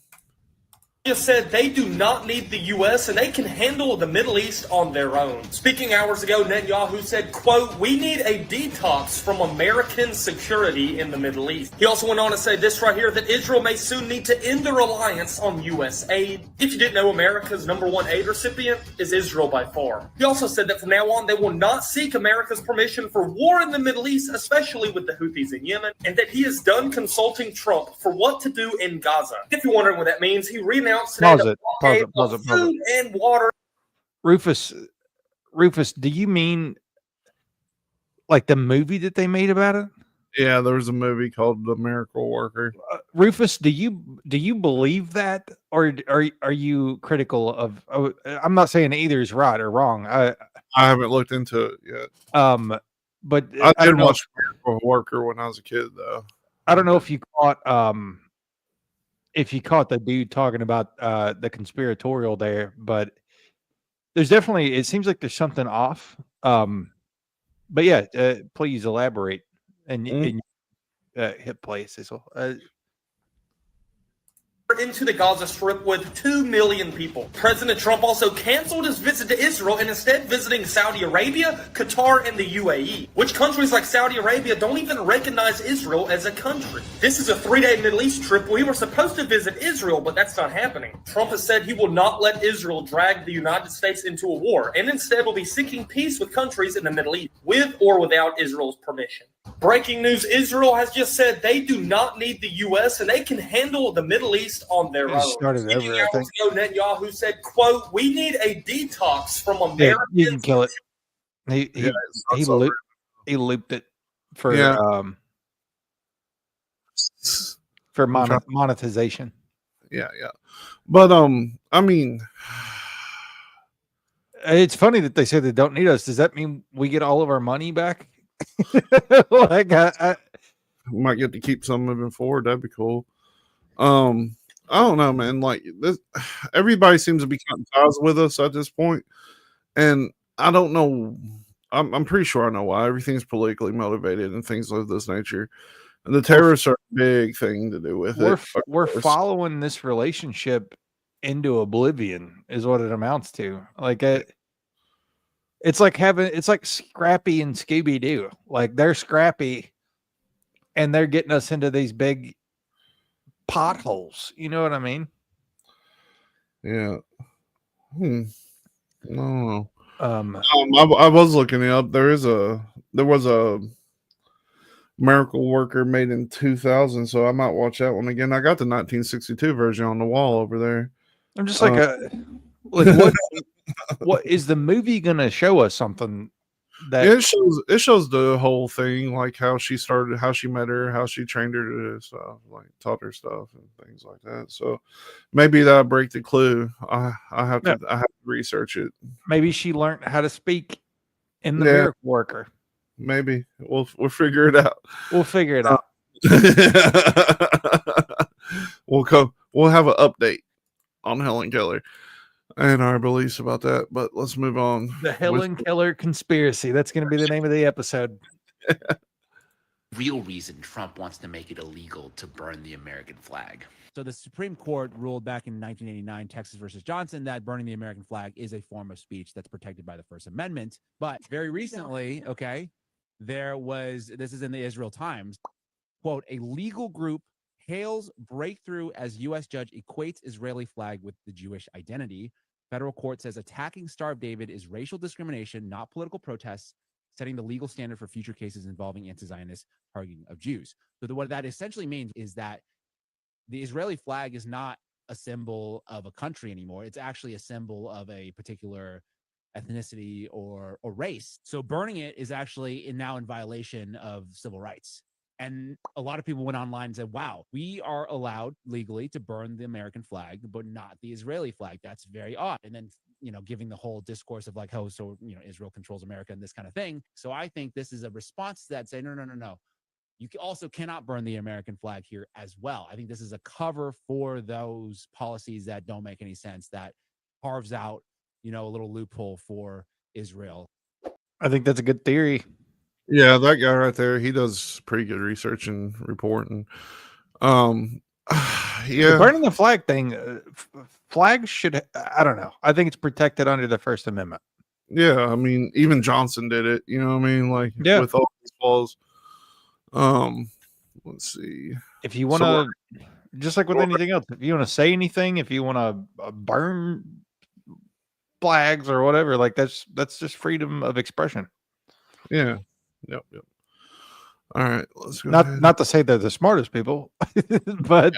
Just said they do not need the U.S. and they can handle the Middle East on their own. Speaking hours ago, Netanyahu said, quote, "We need a detox from American security in the Middle East." He also went on to say this right here, that Israel may soon need to end the reliance on U.S. aid. If you didn't know, America's #1 aid recipient is Israel by far. He also said that from now on, they will not seek America's permission for war in the Middle East, especially with the Houthis in Yemen, and that he is done consulting Trump for what to do in Gaza. If you're wondering what that means, he renounced Pause it. food and water. Rufus, do you mean like the movie that they made about it? Yeah, there was a movie called The Miracle Worker. Rufus, do you believe that, or are you critical of? I'm not saying either is right or wrong. I haven't looked into it yet. But I did watch Miracle Worker when I was a kid, though. I don't know if you caught the dude talking about the conspiratorial there, but there's definitely, it seems like there's something off. But yeah, please elaborate and hit play, Cecil. into the Gaza Strip with 2 million people. President Trump also canceled his visit to Israel and instead visiting Saudi Arabia, Qatar, and the UAE, which countries like Saudi Arabia don't even recognize Israel as a country. This is a 3-day Middle East trip. We were supposed to visit Israel, but that's not happening. Trump has said he will not let Israel drag the United States into a war, and instead will be seeking peace with countries in the Middle East, with or without Israel's permission. Breaking news, Israel has just said they do not need the U.S. and they can handle the Middle East on their own. Started over, I think. Ago, Netanyahu said, quote, "We need a detox from Yeah, America." you can kill it. He looped it for monetization. Yeah. But I mean, it's funny that they say they don't need us. Does that mean we get all of our money back? Like I might get to keep some moving forward. That'd be cool. I don't know, man. Like this, everybody seems to be cutting ties with us at this point, and I don't know. I'm pretty sure I know why. Everything's politically motivated and things of this nature. And the terrorists are a big thing to do with it. We're following this relationship into oblivion, is what it amounts to. Like it's like Scrappy and Scooby Doo. Like they're Scrappy, and they're getting us into these big potholes. You know what I mean? Yeah. No. I was looking it up. There was a Miracle Worker made in 2000, so I might watch that one again. I got the 1962 version on the wall over there. I'm just like what is the movie gonna show us? Something that it shows the whole thing, like how she started, how she met her, how she trained her to stuff, like taught her stuff and things like that. So maybe that'll break the clue. I have to research it. Maybe she learned how to speak in the Miracle Worker. Maybe we'll figure it out. We'll figure it out. We'll have an update on Helen Keller and our beliefs about that. But let's move on. The Helen Keller conspiracy. That's going to be the name of the episode. Real reason Trump wants to make it illegal to burn the American flag. So the Supreme Court ruled back in 1989, Texas versus Johnson, that burning the American flag is a form of speech that's protected by the First Amendment. But very recently, this is in the Israel Times, quote, a legal group hails breakthrough as U.S. judge equates Israeli flag with the Jewish identity. Federal court says attacking Star of David is racial discrimination, not political protests, setting the legal standard for future cases involving anti-Zionist targeting of Jews. So what that essentially means is that the Israeli flag is not a symbol of a country anymore. It's actually a symbol of a particular ethnicity or race. So burning it is actually now in violation of civil rights. And a lot of people went online and said, wow, we are allowed legally to burn the American flag, but not the Israeli flag. That's very odd. And then, giving the whole discourse of like, oh, so, Israel controls America and this kind of thing. So I think this is a response to that, saying, no. You also cannot burn the American flag here as well. I think this is a cover for those policies that don't make any sense, that carves out, a little loophole for Israel. I think that's a good theory. Yeah, that guy right there, he does pretty good research and reporting. The burning the flag thing, flags should, I don't know. I think it's protected under the First Amendment. Yeah, I mean, even Johnson did it. You know what I mean? Like, with all these laws. Let's see. If you want to, just like with anything else, if you want to say anything, if you want to burn flags or whatever, like that's just freedom of expression. Yeah. Yep. All right, let's go. Not to say they're the smartest people, but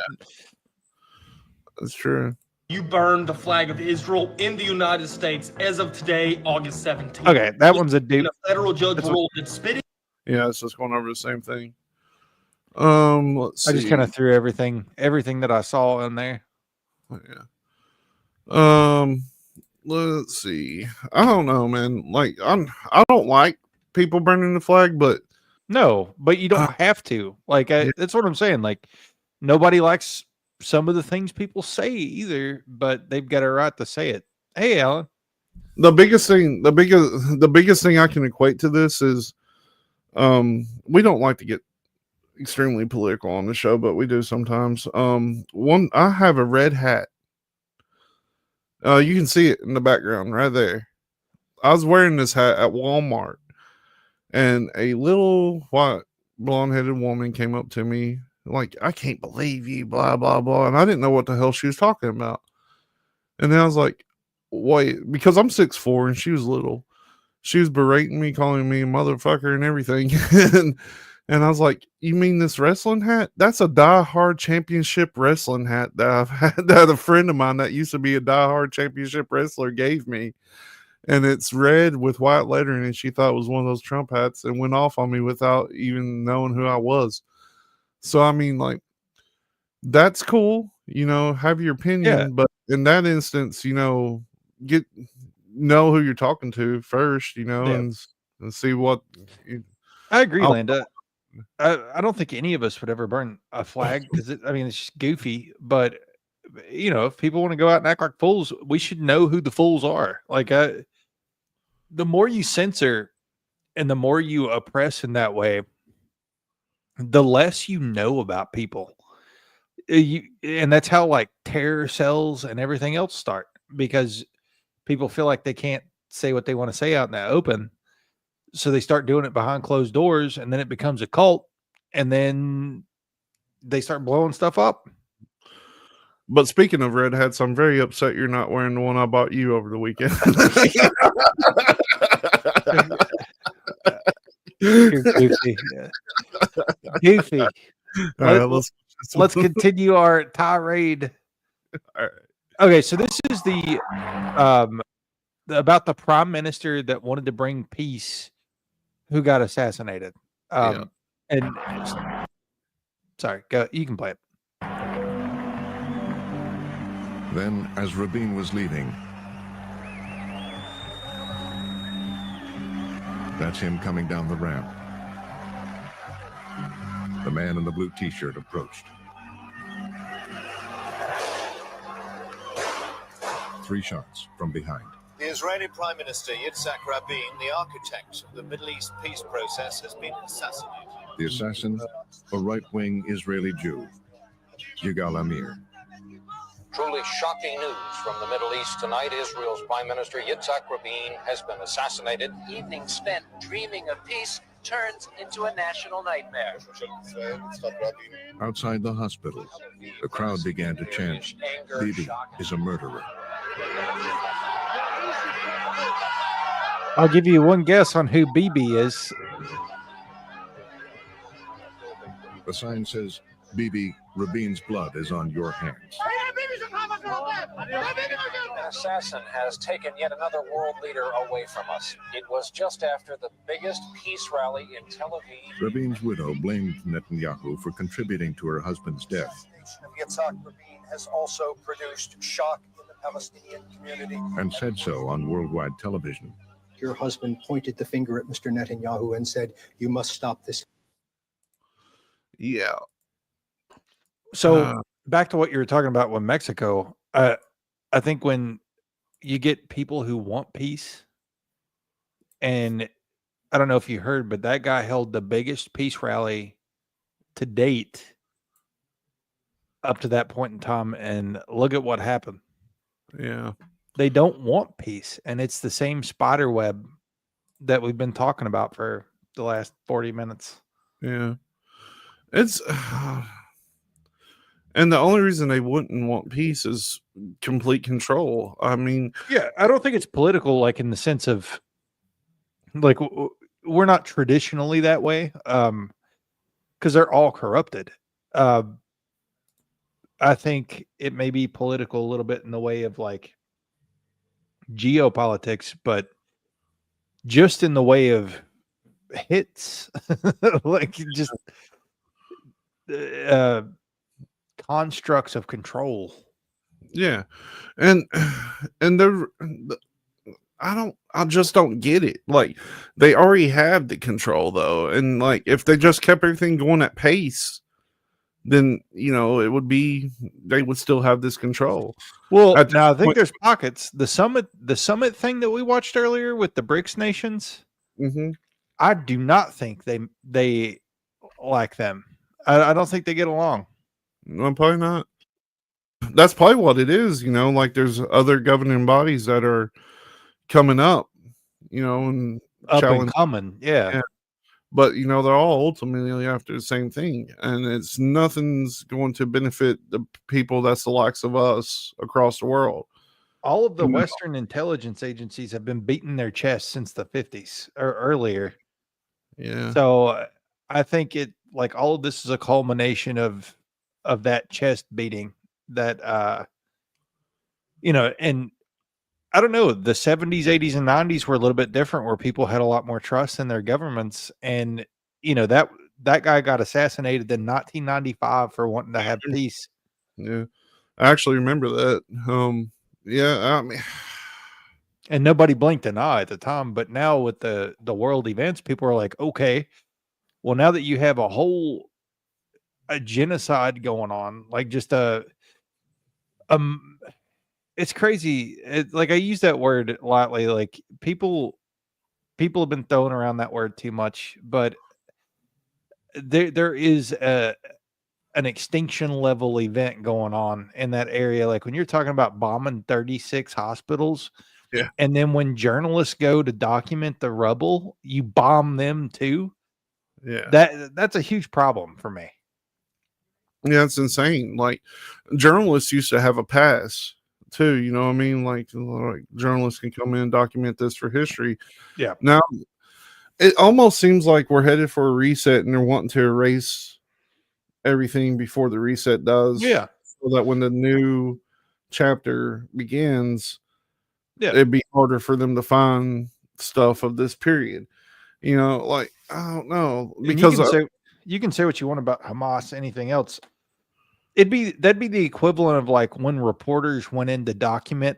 that's true. You burned the flag of Israel in the United States as of today, August 17th. Okay, that one's a deep. A federal judge ruled that spitting. Yeah, it's just going over the same thing. Let's see. I just kind of threw everything that I saw in there. Yeah. Let's see. I don't know, man. Like, I don't like people burning the flag, but you don't have to. Like, that's what I'm saying. Like, nobody likes some of the things people say either, but they've got a right to say it. Hey, Alan. The biggest thing I can equate to this is, we don't like to get extremely political on the show, but we do sometimes. I have a red hat. You can see it in the background right there. I was wearing this hat at Walmart, and a little white blonde-headed woman came up to me like, "I can't believe you, blah blah blah," and I didn't know what the hell she was talking about. And then I was like, "Wait," because I'm 6'4" and she was little. She was berating me, calling me a motherfucker and everything. and I was like, "You mean this wrestling hat? That's a die-hard championship wrestling hat that I've had, that a friend of mine that used to be a die-hard championship wrestler gave me. And it's red with white lettering, and she thought it was one of those Trump hats and went off on me without even knowing who I was." So, I mean, like, that's cool, have your opinion, but in that instance, know who you're talking to first, and see what. I agree, Linda. I don't think any of us would ever burn a flag because it's just goofy. But if people want to go out and act like fools, we should know who the fools are. Like, the more you censor and the more you oppress in that way, the less you know about people. And that's how like terror cells and everything else start, because people feel like they can't say what they want to say out in the open. So they start doing it behind closed doors, and then it becomes a cult, and then they start blowing stuff up. But speaking of red hats, I'm very upset you're not wearing the one I bought you over the weekend. You're goofy. Goofy. Let's continue our tirade. All right. Okay, so this is the about the prime minister that wanted to bring peace, who got assassinated. And sorry, go. You can play it. Then, as Rabin was leaving, that's him coming down the ramp. The man in the blue t-shirt approached. 3 shots from behind. The Israeli Prime Minister Yitzhak Rabin, the architect of the Middle East peace process, has been assassinated. The assassin, a right-wing Israeli Jew, Yigal Amir. Truly shocking news from the Middle East tonight. Israel's Prime Minister Yitzhak Rabin has been assassinated. Evening spent dreaming of peace turns into a national nightmare. Outside the hospital, the crowd began to chant, "Bibi is a murderer." I'll give you one guess on who Bibi is. The sign says, "Bibi, Rabin's blood is on your hands." An assassin has taken yet another world leader away from us. It was just after the biggest peace rally in Tel Aviv. Rabin's widow blamed Netanyahu for contributing to her husband's death Yitzhak Rabin has also produced shock in the Palestinian community. and said so on worldwide television. Your husband pointed the finger at Mr. Netanyahu and said, "You must stop this." Yeah. So back to what you were talking about with Mexico, I think when you get people who want peace, and I don't know if you heard, but that guy held the biggest peace rally to date up to that point in time, and look at what happened. Yeah. They don't want peace, and it's the same spider web that we've been talking about for the last 40 minutes. Yeah. It's and the only reason they wouldn't want peace is complete control. I mean, yeah, I don't think it's political, like in the sense of like we're not traditionally that way, because they're all corrupted. I think it may be political a little bit in the way of like geopolitics, but just in the way of hits, like just constructs of control. Yeah. And I just don't get it. Like, they already have the control though. And like, if they just kept everything going at pace, then, it would be, they would still have this control. Well, now I think there's pockets. The summit thing that we watched earlier with the BRICS nations, mm-hmm. I do not think they like them. I don't think they get along. No, probably not. That's probably what it is. Like there's other governing bodies that are coming up, and Up and challenge. coming, yeah. But they're all ultimately after the same thing, and it's nothing's going to benefit the people that's the likes of us across the world. All of the Western intelligence agencies have been beating their chests since the 50s or earlier. Yeah. So I think all of this is a culmination of that chest beating that, and I don't know, the 70s, 80s, and 90s were a little bit different where people had a lot more trust in their governments. And, that guy got assassinated in 1995 for wanting to have peace. Yeah. I actually remember that. Yeah, I mean, and nobody blinked an eye at the time. But now with the world events, people are like, okay, well, now that you have a genocide going on, like just it's crazy. Like I use that word lightly. Like people have been throwing around that word too much, but there is an extinction level event going on in that area. Like when you're talking about bombing 36 hospitals, yeah, and then when journalists go to document the rubble, you bomb them too. Yeah, that's a huge problem for me. Yeah, it's insane. Like journalists used to have a pass too. You know what I mean? Like journalists can come in and document this for history. Yeah. Now it almost seems like we're headed for a reset, and they're wanting to erase everything before the reset does. Yeah. So that when the new chapter begins, yeah, it'd be harder for them to find stuff of this period. Like I don't know, because you can say what you want about Hamas, anything else. That'd be the equivalent of like when reporters went in to document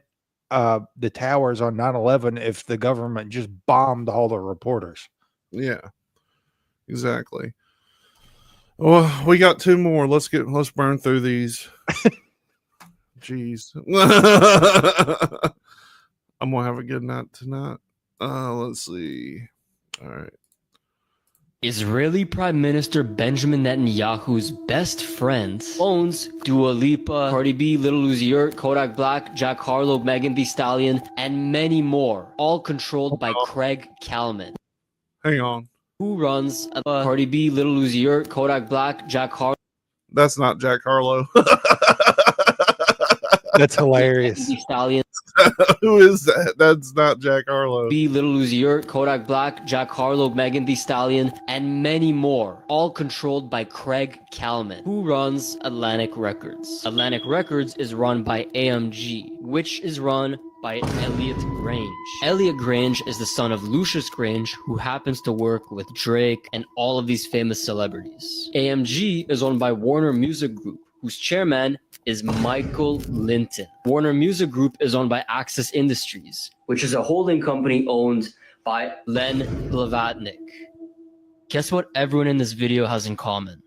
the towers on 9/11 if the government just bombed all the reporters. Yeah, exactly. Well, we got two more. Let's burn through these. Jeez. I'm gonna have a good night tonight. Let's see. All right. Israeli Prime Minister Benjamin Netanyahu's best friend owns Dua Lipa, Cardi B, Lil Uzi Vert, Kodak Black, Jack Harlow, Megan Thee Stallion, and many more, all controlled by Craig Kallman. Hang on. Who runs Cardi B, Lil Uzi Vert, Kodak Black, Jack Harlow? That's not Jack Harlow. That's hilarious. Stallion. Who is that? That's not Jack Harlow. B, Lil Uzi Vert, Kodak Black, Jack Harlow, Megan Thee Stallion, and many more, all controlled by Craig Kallman, who runs Atlantic Records. Atlantic Records is run by AMG, which is run by Elliot Grange. Elliot Grange is the son of Lucius Grange, who happens to work with Drake and all of these famous celebrities. AMG is owned by Warner Music Group, whose chairman is Michael Linton. Warner Music Group is owned by Axis Industries, which is a holding company owned by Len Blavatnik. Guess what everyone in this video has in common?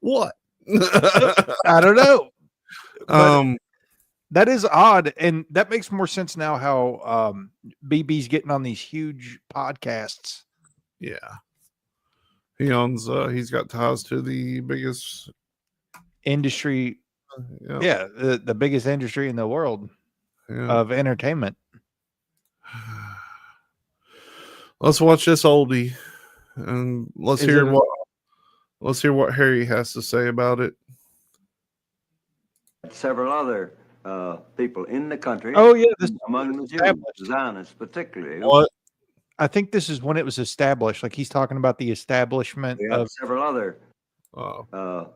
What? I don't know. But that is odd, and that makes more sense now how BB's getting on these huge podcasts. Yeah. He owns he's got ties to the biggest industry, the biggest industry in the world of entertainment. Let's watch this oldie, and let's hear what Harry has to say about it. Several other people in the country. Oh yeah, this among the Jews, Zionists particularly. What? I think this is when it was established. Like he's talking about the establishment of several other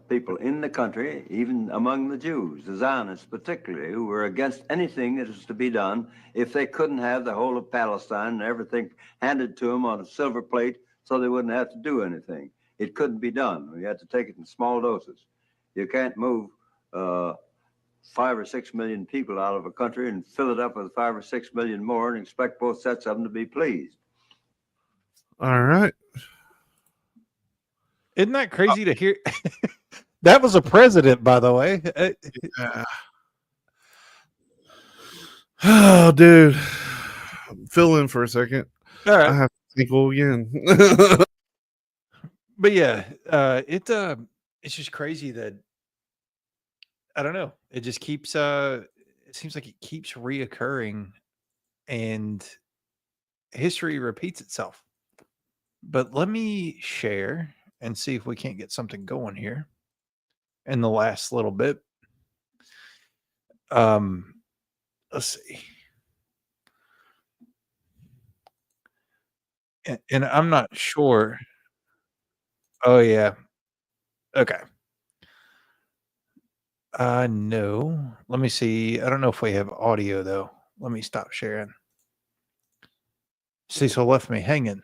people in the country, even among the Jews, the Zionists particularly, who were against anything that was to be done if they couldn't have the whole of Palestine and everything handed to them on a silver plate so they wouldn't have to do anything. It couldn't be done. We had to take it in small doses. You can't move 5 or 6 million people out of a country and fill it up with 5 or 6 million more and expect both sets of them to be pleased. All right. Isn't that crazy to hear? That was a president, by the way. Yeah. Oh, dude. Fill in for a second. All right. I have to think again. But yeah, it's just crazy that I don't know. It just keeps it seems like it keeps reoccurring and history repeats itself. But let me share and see if we can't get something going here in the last little bit. Um let's see. And I'm not sure. Oh yeah. Okay. No. Let me see. I don't know if we have audio though. Let me stop sharing. Cecil left me hanging.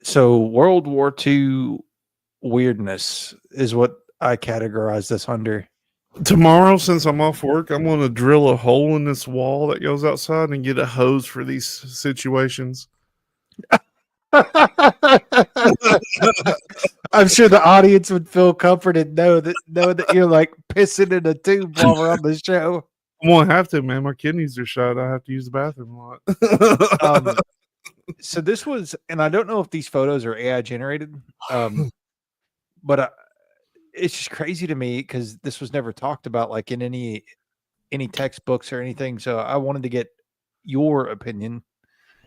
So World War II weirdness is what I categorize this under. Tomorrow, since I'm off work, I'm going to drill a hole in this wall that goes outside and get a hose for these situations. I'm sure the audience would feel comforted know that you're like pissing in a tube while we're on the show. I'm going to have to, man. My kidneys are shot. I have to use the bathroom a lot. So this was, and I don't know if these photos are AI generated, but it's just crazy to me because this was never talked about like in any textbooks or anything. So I wanted to get your opinion.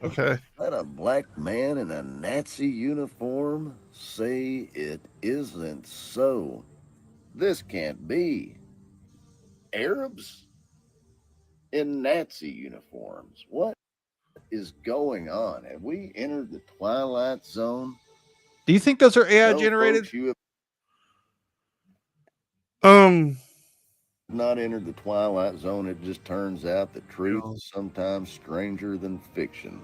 Okay. Let a black man in a Nazi uniform say it isn't so. This can't be. Arabs in Nazi uniforms. What is going on? Have we entered the Twilight Zone? Do you think those are AI No, generated? folks, you have not entered the Twilight Zone. It just turns out the truth is sometimes stranger than fiction.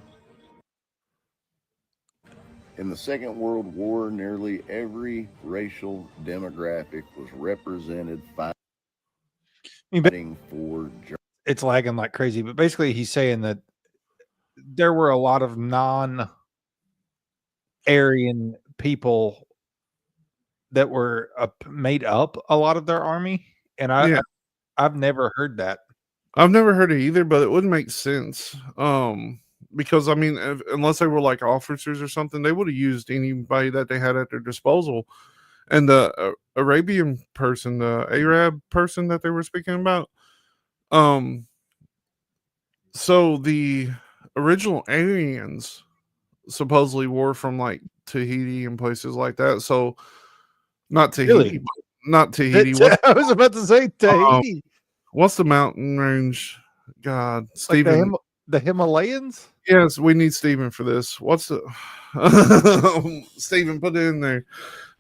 In the Second World War, nearly every racial demographic was represented fighting for. It's lagging like crazy, but basically he's saying that there were a lot of non-Aryan people that were made up a lot of their army, and I've never heard that. I've never heard it either, but it would make sense. Because I mean, unless they were like officers or something, they would have used anybody that they had at their disposal. And the Arabian person, the Arab person that they were speaking about, so the original aliens supposedly were from like Tahiti and places like that. So not Tahiti, Really? not Tahiti. I was about to say Tahiti. What's the mountain range? God, Like Stephen. the Himalayas? Yes, we need Stephen for this. What's the Stephen, put it in there.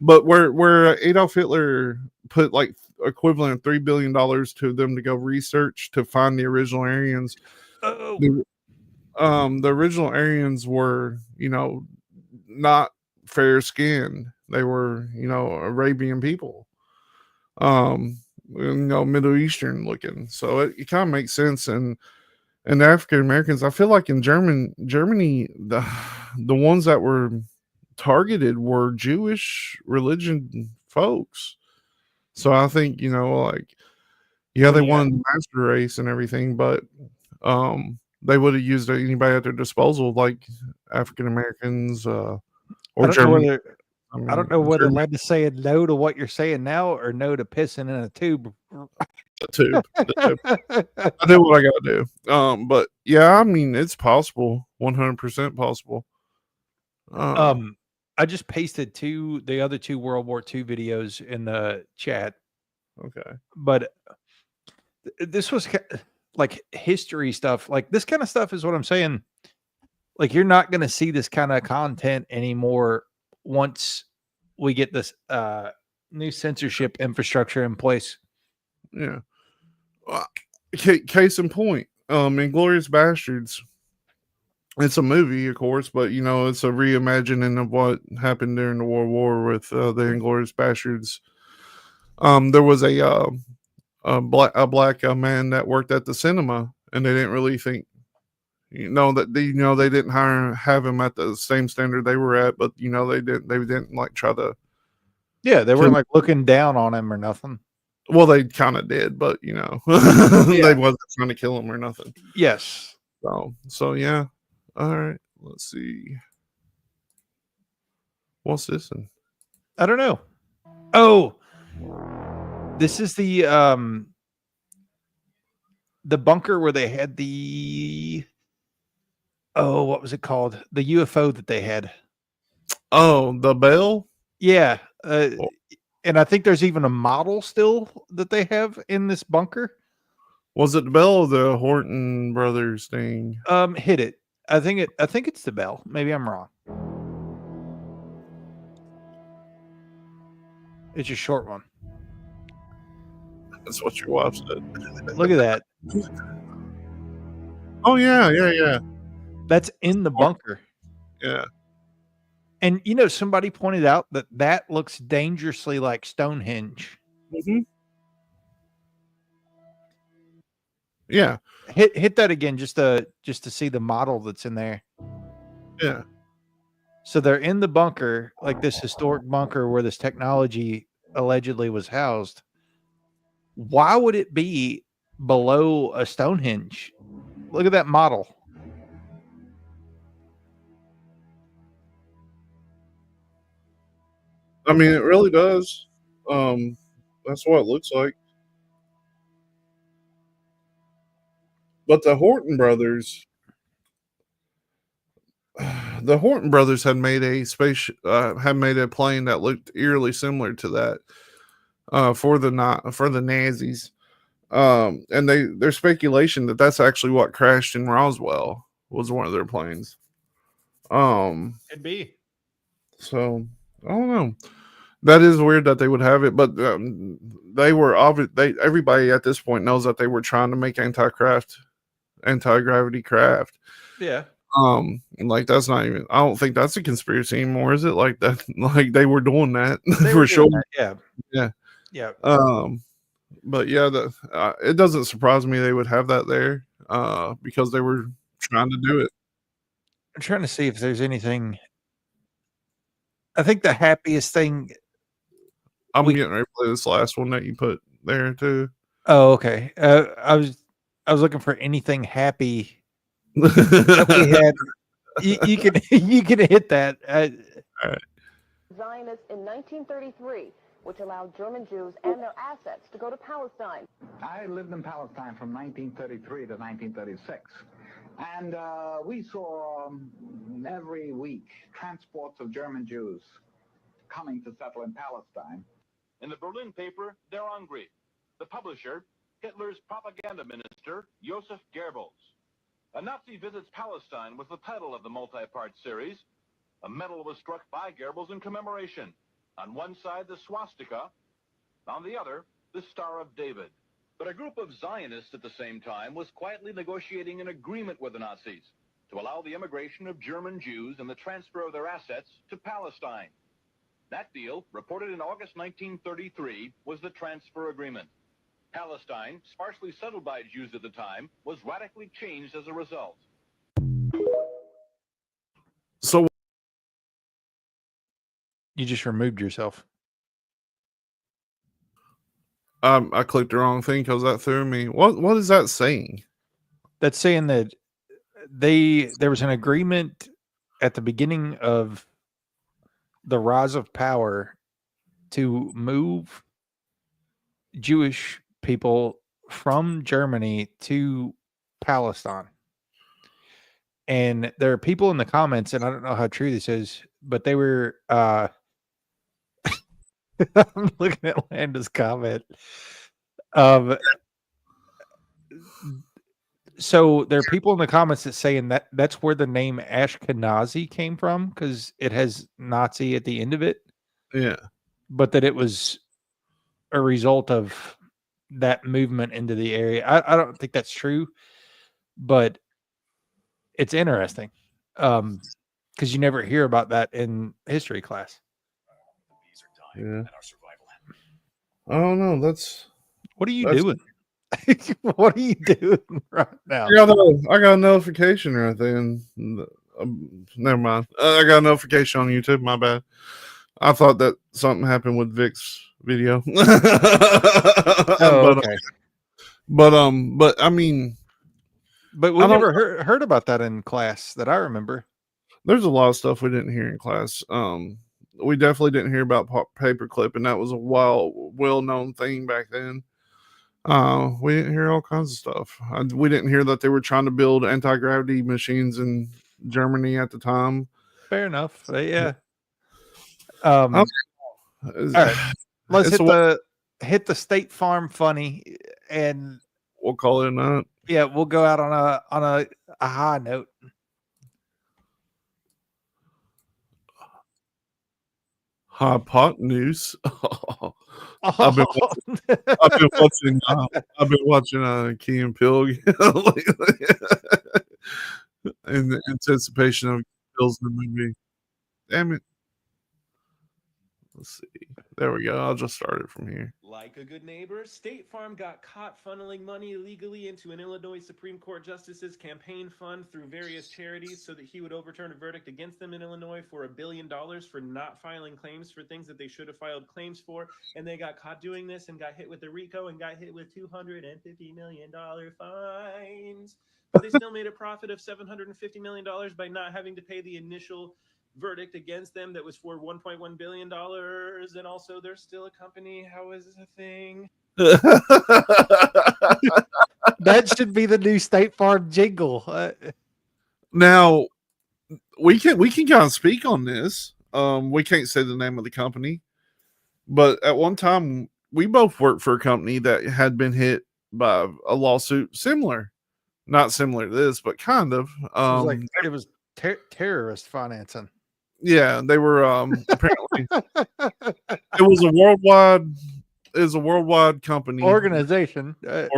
But where Adolf Hitler put like equivalent of $3 billion to them to go research to find the original Aryans. The original Aryans were, not fair skinned. They were, Arabian people. Middle Eastern looking. So it kind of makes sense. And the African Americans, I feel like in Germany, the ones that were targeted were Jewish religion folks. So I think, they wanted the master race and everything, but they would have used anybody at their disposal, like African Americans or German. I don't know whether led to saying no to what you're saying now or no to pissing in a tube. The tube. I do what I gotta do. But yeah, I mean, it's possible, 100% possible. I just pasted the other two World War II videos in the chat. Okay, but this was like history stuff. Like this kind of stuff is what I'm saying. Like you're not going to see this kind of content anymore once we get this new censorship infrastructure in place. Yeah. Case in point, Inglourious Bastards. It's a movie, of course, but it's a reimagining of what happened during the World War with the Inglourious Bastards. There was a black man that worked at the cinema, and they didn't really think, that they didn't have him at the same standard they were at, but they didn't like try to. Yeah, they weren't like looking down on him or nothing. Well, they kind of did, but they wasn't trying to kill him or nothing. Yes. So yeah. All right. Let's see. What's this one? I don't know. Oh, this is the bunker where they had the what was it called? The UFO that they had. Oh, the bell? Yeah. And I think there's even a model still that they have in this bunker. Was it the bell or the Horton brothers thing? Hit it. I think it's the bell. Maybe I'm wrong. It's a short one. That's what your wife said. Look at that. Oh yeah. That's in the bunker. Yeah. And somebody pointed out that looks dangerously like Stonehenge. Mm-hmm. Yeah. Hit that again just to see the model that's in there. Yeah. So they're in the bunker, like this historic bunker where this technology allegedly was housed. Why would it be below a Stonehenge? Look at that model. I mean, it really does. That's what it looks like. But the Horton brothers had made a had made a plane that looked eerily similar to that for the Nazis. And there's speculation that that's actually what crashed in Roswell, was one of their planes. Could be. So I don't know. That is weird that they would have it, but they were everybody at this point knows that they were trying to make anti-gravity craft. Yeah. Like that's not even. I don't think that's a conspiracy anymore, is it? Like that, like they were doing that They for were sure. doing that, Yeah. Yeah. But yeah, it doesn't surprise me they would have that there, because they were trying to do it. I'm trying to see if there's anything. I think the happiest thing. I'm getting ready to play this last one that you put there too. Oh, okay. I was looking for anything happy that we had. You can hit that. All right. Zionists in 1933, which allowed German Jews and their assets to go to Palestine. I lived in Palestine from 1933 to 1936. And we saw every week transports of German Jews coming to settle in Palestine. In the Berlin paper, Der Angriff, the publisher, Hitler's propaganda minister, Joseph Goebbels. A Nazi Visits Palestine was the title of the multi-part series. A medal was struck by Goebbels in commemoration. On one side, the swastika. On the other, the Star of David. But a group of Zionists at the same time was quietly negotiating an agreement with the Nazis to allow the immigration of German Jews and the transfer of their assets to Palestine. That deal, reported in August 1933, was the transfer agreement. Palestine, sparsely settled by Jews at the time, was radically changed as a result. So you just removed yourself. I clicked the wrong thing because that threw me. What is that saying? That's saying that there was an agreement at the beginning of the rise of power to move Jewish people from Germany to Palestine. And there are people in the comments, and I don't know how true this is, but they were I'm looking at Landa's comment. So there are people in the comments that saying that that's where the name Ashkenazi came from, because it has Nazi at the end of it. Yeah. But that it was a result of that movement into the area. I don't think that's true, but it's interesting. Because you never hear about that in history class. Yeah. I don't know. What are you doing? What are you doing right now? I got a notification right then. Never mind. I got a notification on YouTube. My bad. I thought that something happened with Vic's video. Oh, okay. But I mean, but we never heard about that in class that I remember. There's a lot of stuff we didn't hear in class. We definitely didn't hear about paperclip, and that was a well-known thing back then. We didn't hear all kinds of stuff. We didn't hear that they were trying to build anti-gravity machines in Germany at the time. Fair enough. Yeah. All All right. Let's hit the State Farm funny, and we'll call it a night. Yeah, we'll go out on a high note. Hypotenuse. I've been watching Key and Peele in the anticipation of Peele's the movie. Damn it. Let's see. There we go. I'll just start it from here. Like a good neighbor, State Farm got caught funneling money illegally into an Illinois Supreme Court justice's campaign fund through various charities so that he would overturn a verdict against them in Illinois for $1 billion for not filing claims for things that they should have filed claims for. And they got caught doing this and got hit with a RICO and got hit with $250 million fines. But they still made a profit of $750 million by not having to pay the initial verdict against them that was for $1.1 billion, and also they're still a company. How is this a thing? That should be the new State Farm jingle. Now we can kind of speak on this. We can't say the name of the company, but at one time we both worked for a company that had been hit by a lawsuit not similar to this, but kind of. It was terrorist financing. Yeah, they were apparently it was a worldwide company organization that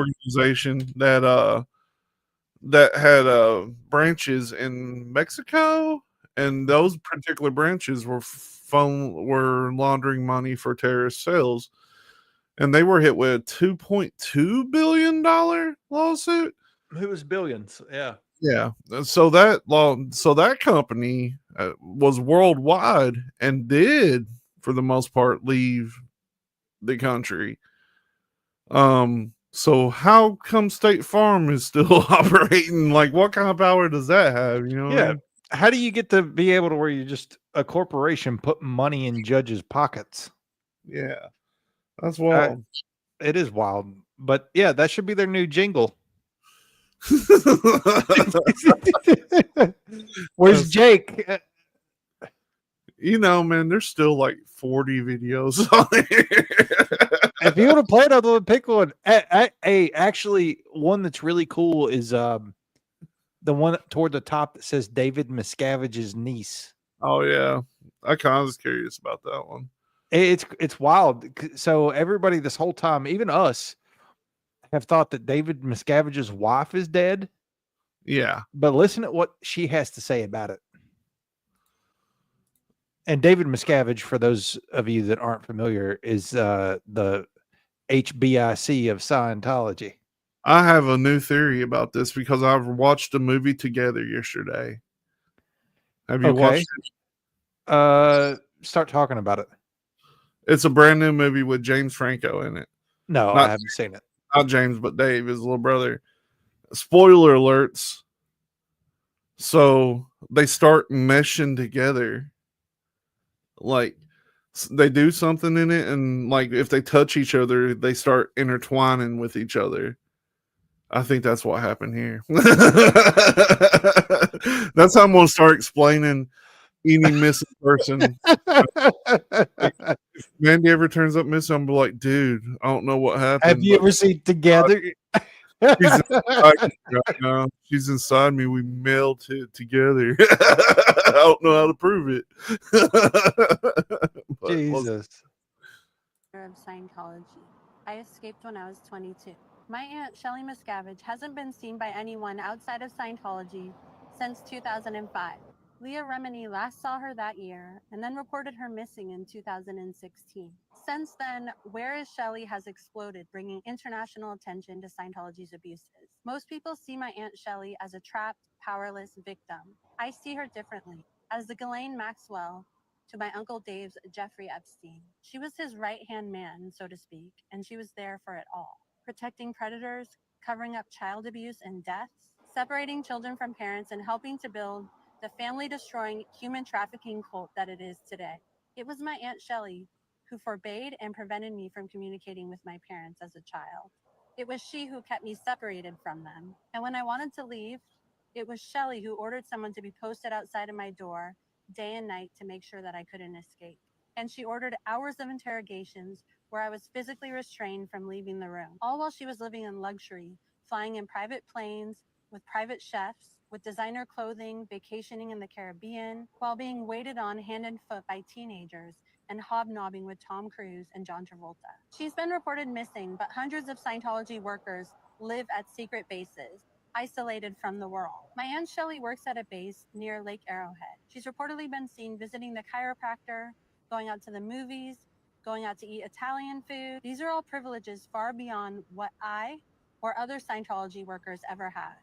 had branches in Mexico, and those particular branches were laundering money for terrorist sales, and they were hit with a $2.2 billion lawsuit. It was billions. Yeah. Yeah, so that company was worldwide and did, for the most part, leave the country. So how come State Farm is still operating? Like, what kind of power does that have? You know? Yeah. I mean? How do you get to be able to where you're just a corporation putting money in judges' pockets? Yeah, that's wild. It is wild, but yeah, that should be their new jingle. Where's Jake? You know, man, there's still like 40 videos on here. If you want to play another one, pick one. Actually, one that's really cool is the one toward the top that says David Miscavige's niece. Oh yeah, I kind of was curious about that one. It's wild. So everybody this whole time, even us, have thought that David Miscavige's wife is dead. Yeah. But listen to what she has to say about it. And David Miscavige, for those of you that aren't familiar, is the HBIC of Scientology. I have a new theory about this because I've watched a movie together yesterday. Have you watched it? Start talking about it. It's a brand new movie with James Franco in it. No, I haven't seen it. Not James, but Dave, his little brother. Spoiler alerts. So they start meshing together. Like they do something in it, and like if they touch each other, they start intertwining with each other. I think that's what happened here. That's how I'm gonna start explaining any missing person. If Mandy ever turns up missing, I'm like, dude, I don't know what happened. Have you ever seen Together? She's inside me right now. She's inside me. We mailed it together. I don't know how to prove it. Jesus. Of Scientology. I escaped when I was 22. My aunt Shelley Miscavige hasn't been seen by anyone outside of Scientology since 2005. Leah Remini last saw her that year and then reported her missing in 2016. Since then, Where is Shelley has exploded, bringing international attention to Scientology's abuses. Most people see my Aunt Shelley as a trapped, powerless victim. I see her differently, as the Ghislaine Maxwell to my Uncle Dave's Jeffrey Epstein. She was his right-hand man, so to speak, and she was there for it all. Protecting predators, covering up child abuse and deaths, separating children from parents, and helping to build the family-destroying human trafficking cult that it is today. It was my Aunt Shelley who forbade and prevented me from communicating with my parents as a child. It was she who kept me separated from them. And when I wanted to leave, it was Shelley who ordered someone to be posted outside of my door day and night to make sure that I couldn't escape. And she ordered hours of interrogations where I was physically restrained from leaving the room, all while she was living in luxury, flying in private planes, with private chefs, with designer clothing, vacationing in the Caribbean, while being waited on hand and foot by teenagers and hobnobbing with Tom Cruise and John Travolta. She's been reported missing, but hundreds of Scientology workers live at secret bases, isolated from the world. My Aunt Shelley works at a base near Lake Arrowhead. She's reportedly been seen visiting the chiropractor, going out to the movies, going out to eat Italian food. These are all privileges far beyond what I or other Scientology workers ever had.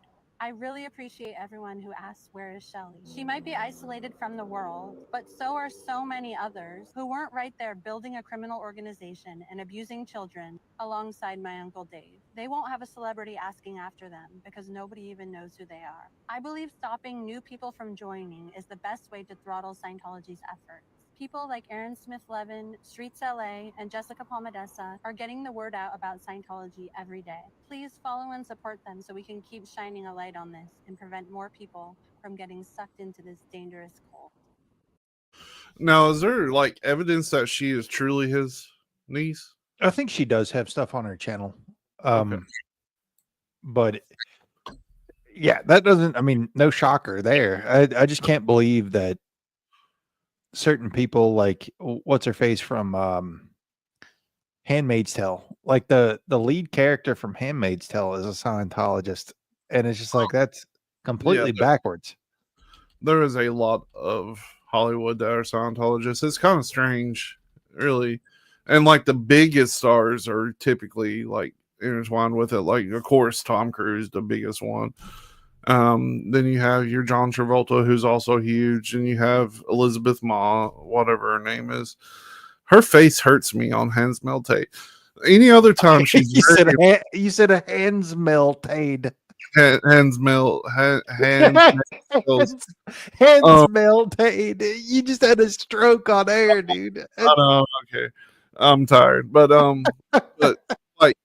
I really appreciate everyone who asks, where is Shelley? She might be isolated from the world, but so are so many others who weren't right there building a criminal organization and abusing children alongside my Uncle Dave. They won't have a celebrity asking after them because nobody even knows who they are. I believe stopping new people from joining is the best way to throttle Scientology's efforts. People like Aaron Smith Levin, Streets LA, and Jessica Palmadessa are getting the word out about Scientology every day. Please follow and support them so we can keep shining a light on this and prevent more people from getting sucked into this dangerous cult. Now, is there like evidence that she is truly his niece? I think she does have stuff on her channel. Okay. But yeah, that doesn't, I mean, no shocker there. I just can't believe that certain people like what's her face from Handmaid's Tale, like the lead character from Handmaid's Tale is a Scientologist, and it's just like that's completely backwards. There is a lot of Hollywood that are Scientologists. It's kind of strange, really. And like the biggest stars are typically like intertwined with it. Like, of course, Tom Cruise, the biggest one. Then you have your John Travolta, who's also huge, and you have Elizabeth Ma, whatever her name is. Her face hurts me on Hands Meltate. Any other time she's you said a hands melted. Hands melted. You just had a stroke on air, dude. I know, okay. I'm tired. But like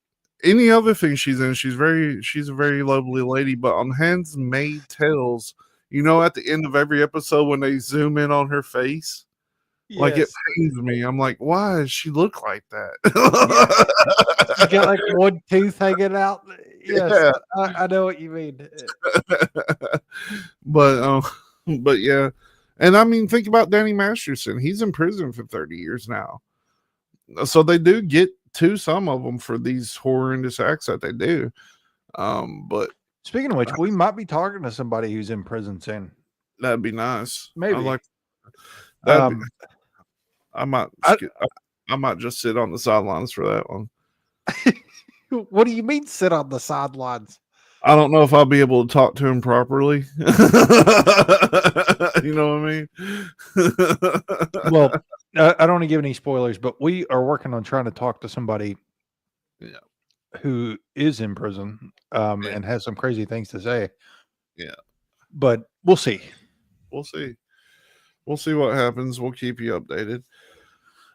any other thing she's in, she's a very lovely lady. But on Handmaid's Tales, you know, at the end of every episode when they zoom in on her face, like it pains me. I'm like, why does she look like that? She got like one tooth hanging out. Yes, I know what you mean. But yeah. And I mean, think about Danny Masterson. He's in prison for 30 years now. So they do get to some of them for these horrendous acts that they do. But speaking of which, we might be talking to somebody who's in prison soon. That'd be nice. Maybe. I might just sit on the sidelines for that one. What do you mean sit on the sidelines? I don't know if I'll be able to talk to him properly. You know what I mean? Well, I don't want to give any spoilers, but we are working on trying to talk to somebody who is in prison and has some crazy things to say. Yeah. But we'll see. We'll see what happens. We'll keep you updated.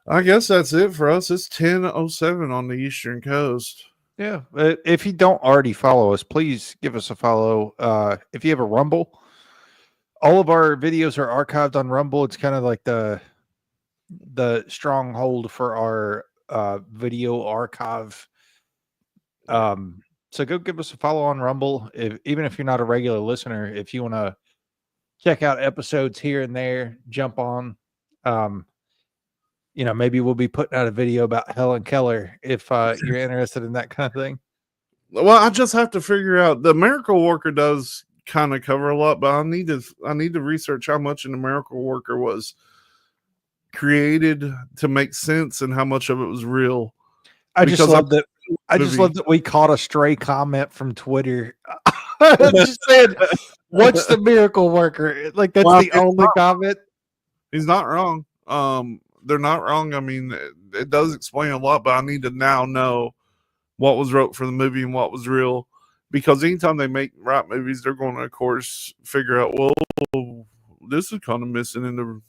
I guess that's it for us. It's 10:07 on the Eastern Coast. Yeah. If you don't already follow us, please give us a follow. If you have a Rumble, all of our videos are archived on Rumble. It's kind of like the stronghold for our video archive. So go give us a follow on Rumble. Even if you're not a regular listener, if you want to check out episodes here and there, jump on. You know, maybe we'll be putting out a video about Helen Keller if you're interested in that kind of thing. Well, I just have to figure out. The Miracle Worker does kind of cover a lot, but I need to research how much in the Miracle Worker was created to make sense and how much of it was real. I just love that we caught a stray comment from Twitter. Just said, "What's the Miracle Worker?" Like that's the only comment. He's not wrong. They're not wrong. I mean, it does explain a lot, but I need to now know what was wrote for the movie and what was real. Because anytime they write movies, they're going to, of course, figure out, well, this is kind of missing in the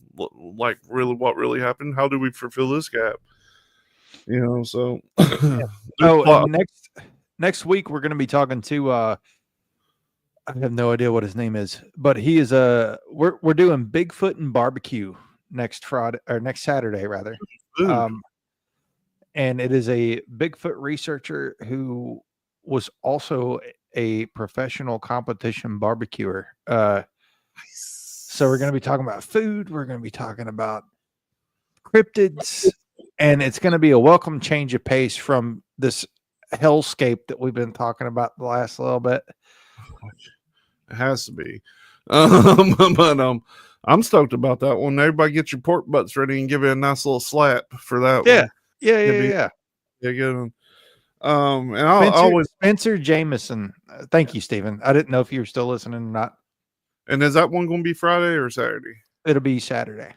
like really what really happened. How do we fulfill this gap? You know, so and next week we're going to be talking to I have no idea what his name is, but he is we're doing Bigfoot and barbecue next Friday or next Saturday rather. And it is a Bigfoot researcher who was also a professional competition barbecuer. So we're going to be talking about food. We're going to be talking about cryptids, and it's going to be a welcome change of pace from this hellscape that we've been talking about the last little bit. It has to be. I'm stoked about that one. Everybody get your pork butts ready and give it a nice little slap for that one. Yeah. Good one. And I'll always Spencer Jameson. Thank you, Stephen. I didn't know if you were still listening or not. And is that one going to be Friday or Saturday? It'll be Saturday.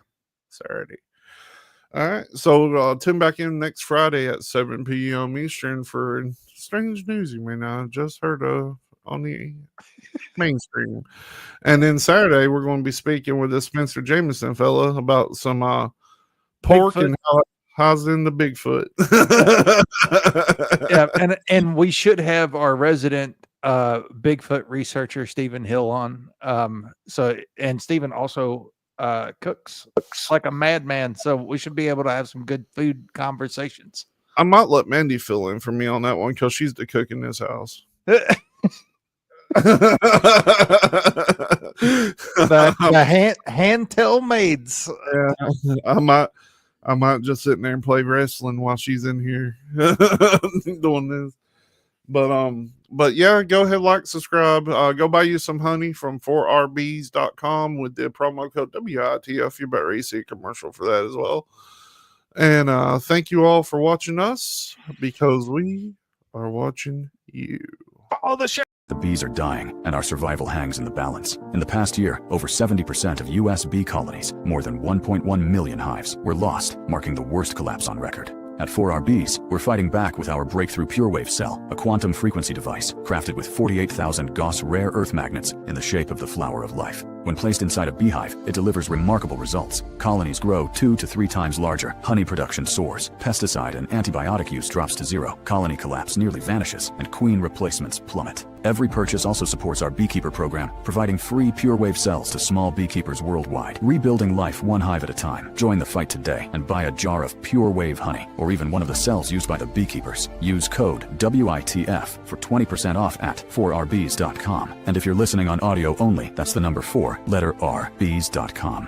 All right. So tune back in next Friday at 7 p.m. Eastern for strange news you may not have just heard of on the mainstream. And then Saturday, we're going to be speaking with this Spencer Jameson fella about some pork Bigfoot. And how's in the Bigfoot. Yeah, and we should have our resident Bigfoot researcher Stephen Hill on. And Stephen also cooks like a madman, so we should be able to have some good food conversations. I might let Mandy fill in for me on that one because she's the cook in this house. the hand tell maids. Yeah, I might just sit in there and play wrestling while she's in here doing this. But yeah, go ahead, like, subscribe, go buy you some honey from 4rbs.com with the promo code WITF. You're about ready to see a commercial for that as well. And thank you all for watching us, because we are watching you. Follow the show. The bees are dying, and our survival hangs in the balance. In the past year, over 70% of U.S. bee colonies, more than 1.1 million hives, were lost, marking the worst collapse on record. At 4RBs, we're fighting back with our breakthrough PureWave cell, a quantum frequency device crafted with 48,000 Gauss rare earth magnets in the shape of the flower of life. When placed inside a beehive, it delivers remarkable results. Colonies grow 2 to 3 times larger, honey production soars, pesticide and antibiotic use drops to zero, colony collapse nearly vanishes, and queen replacements plummet. Every purchase also supports our beekeeper program, providing free PureWave cells to small beekeepers worldwide. Rebuilding life one hive at a time. Join the fight today and buy a jar of PureWave honey, or even one of the cells used by the beekeepers. Use code WITF for 20% off at 4rbs.com. And if you're listening on audio only, that's the number 4, letter R, bees.com.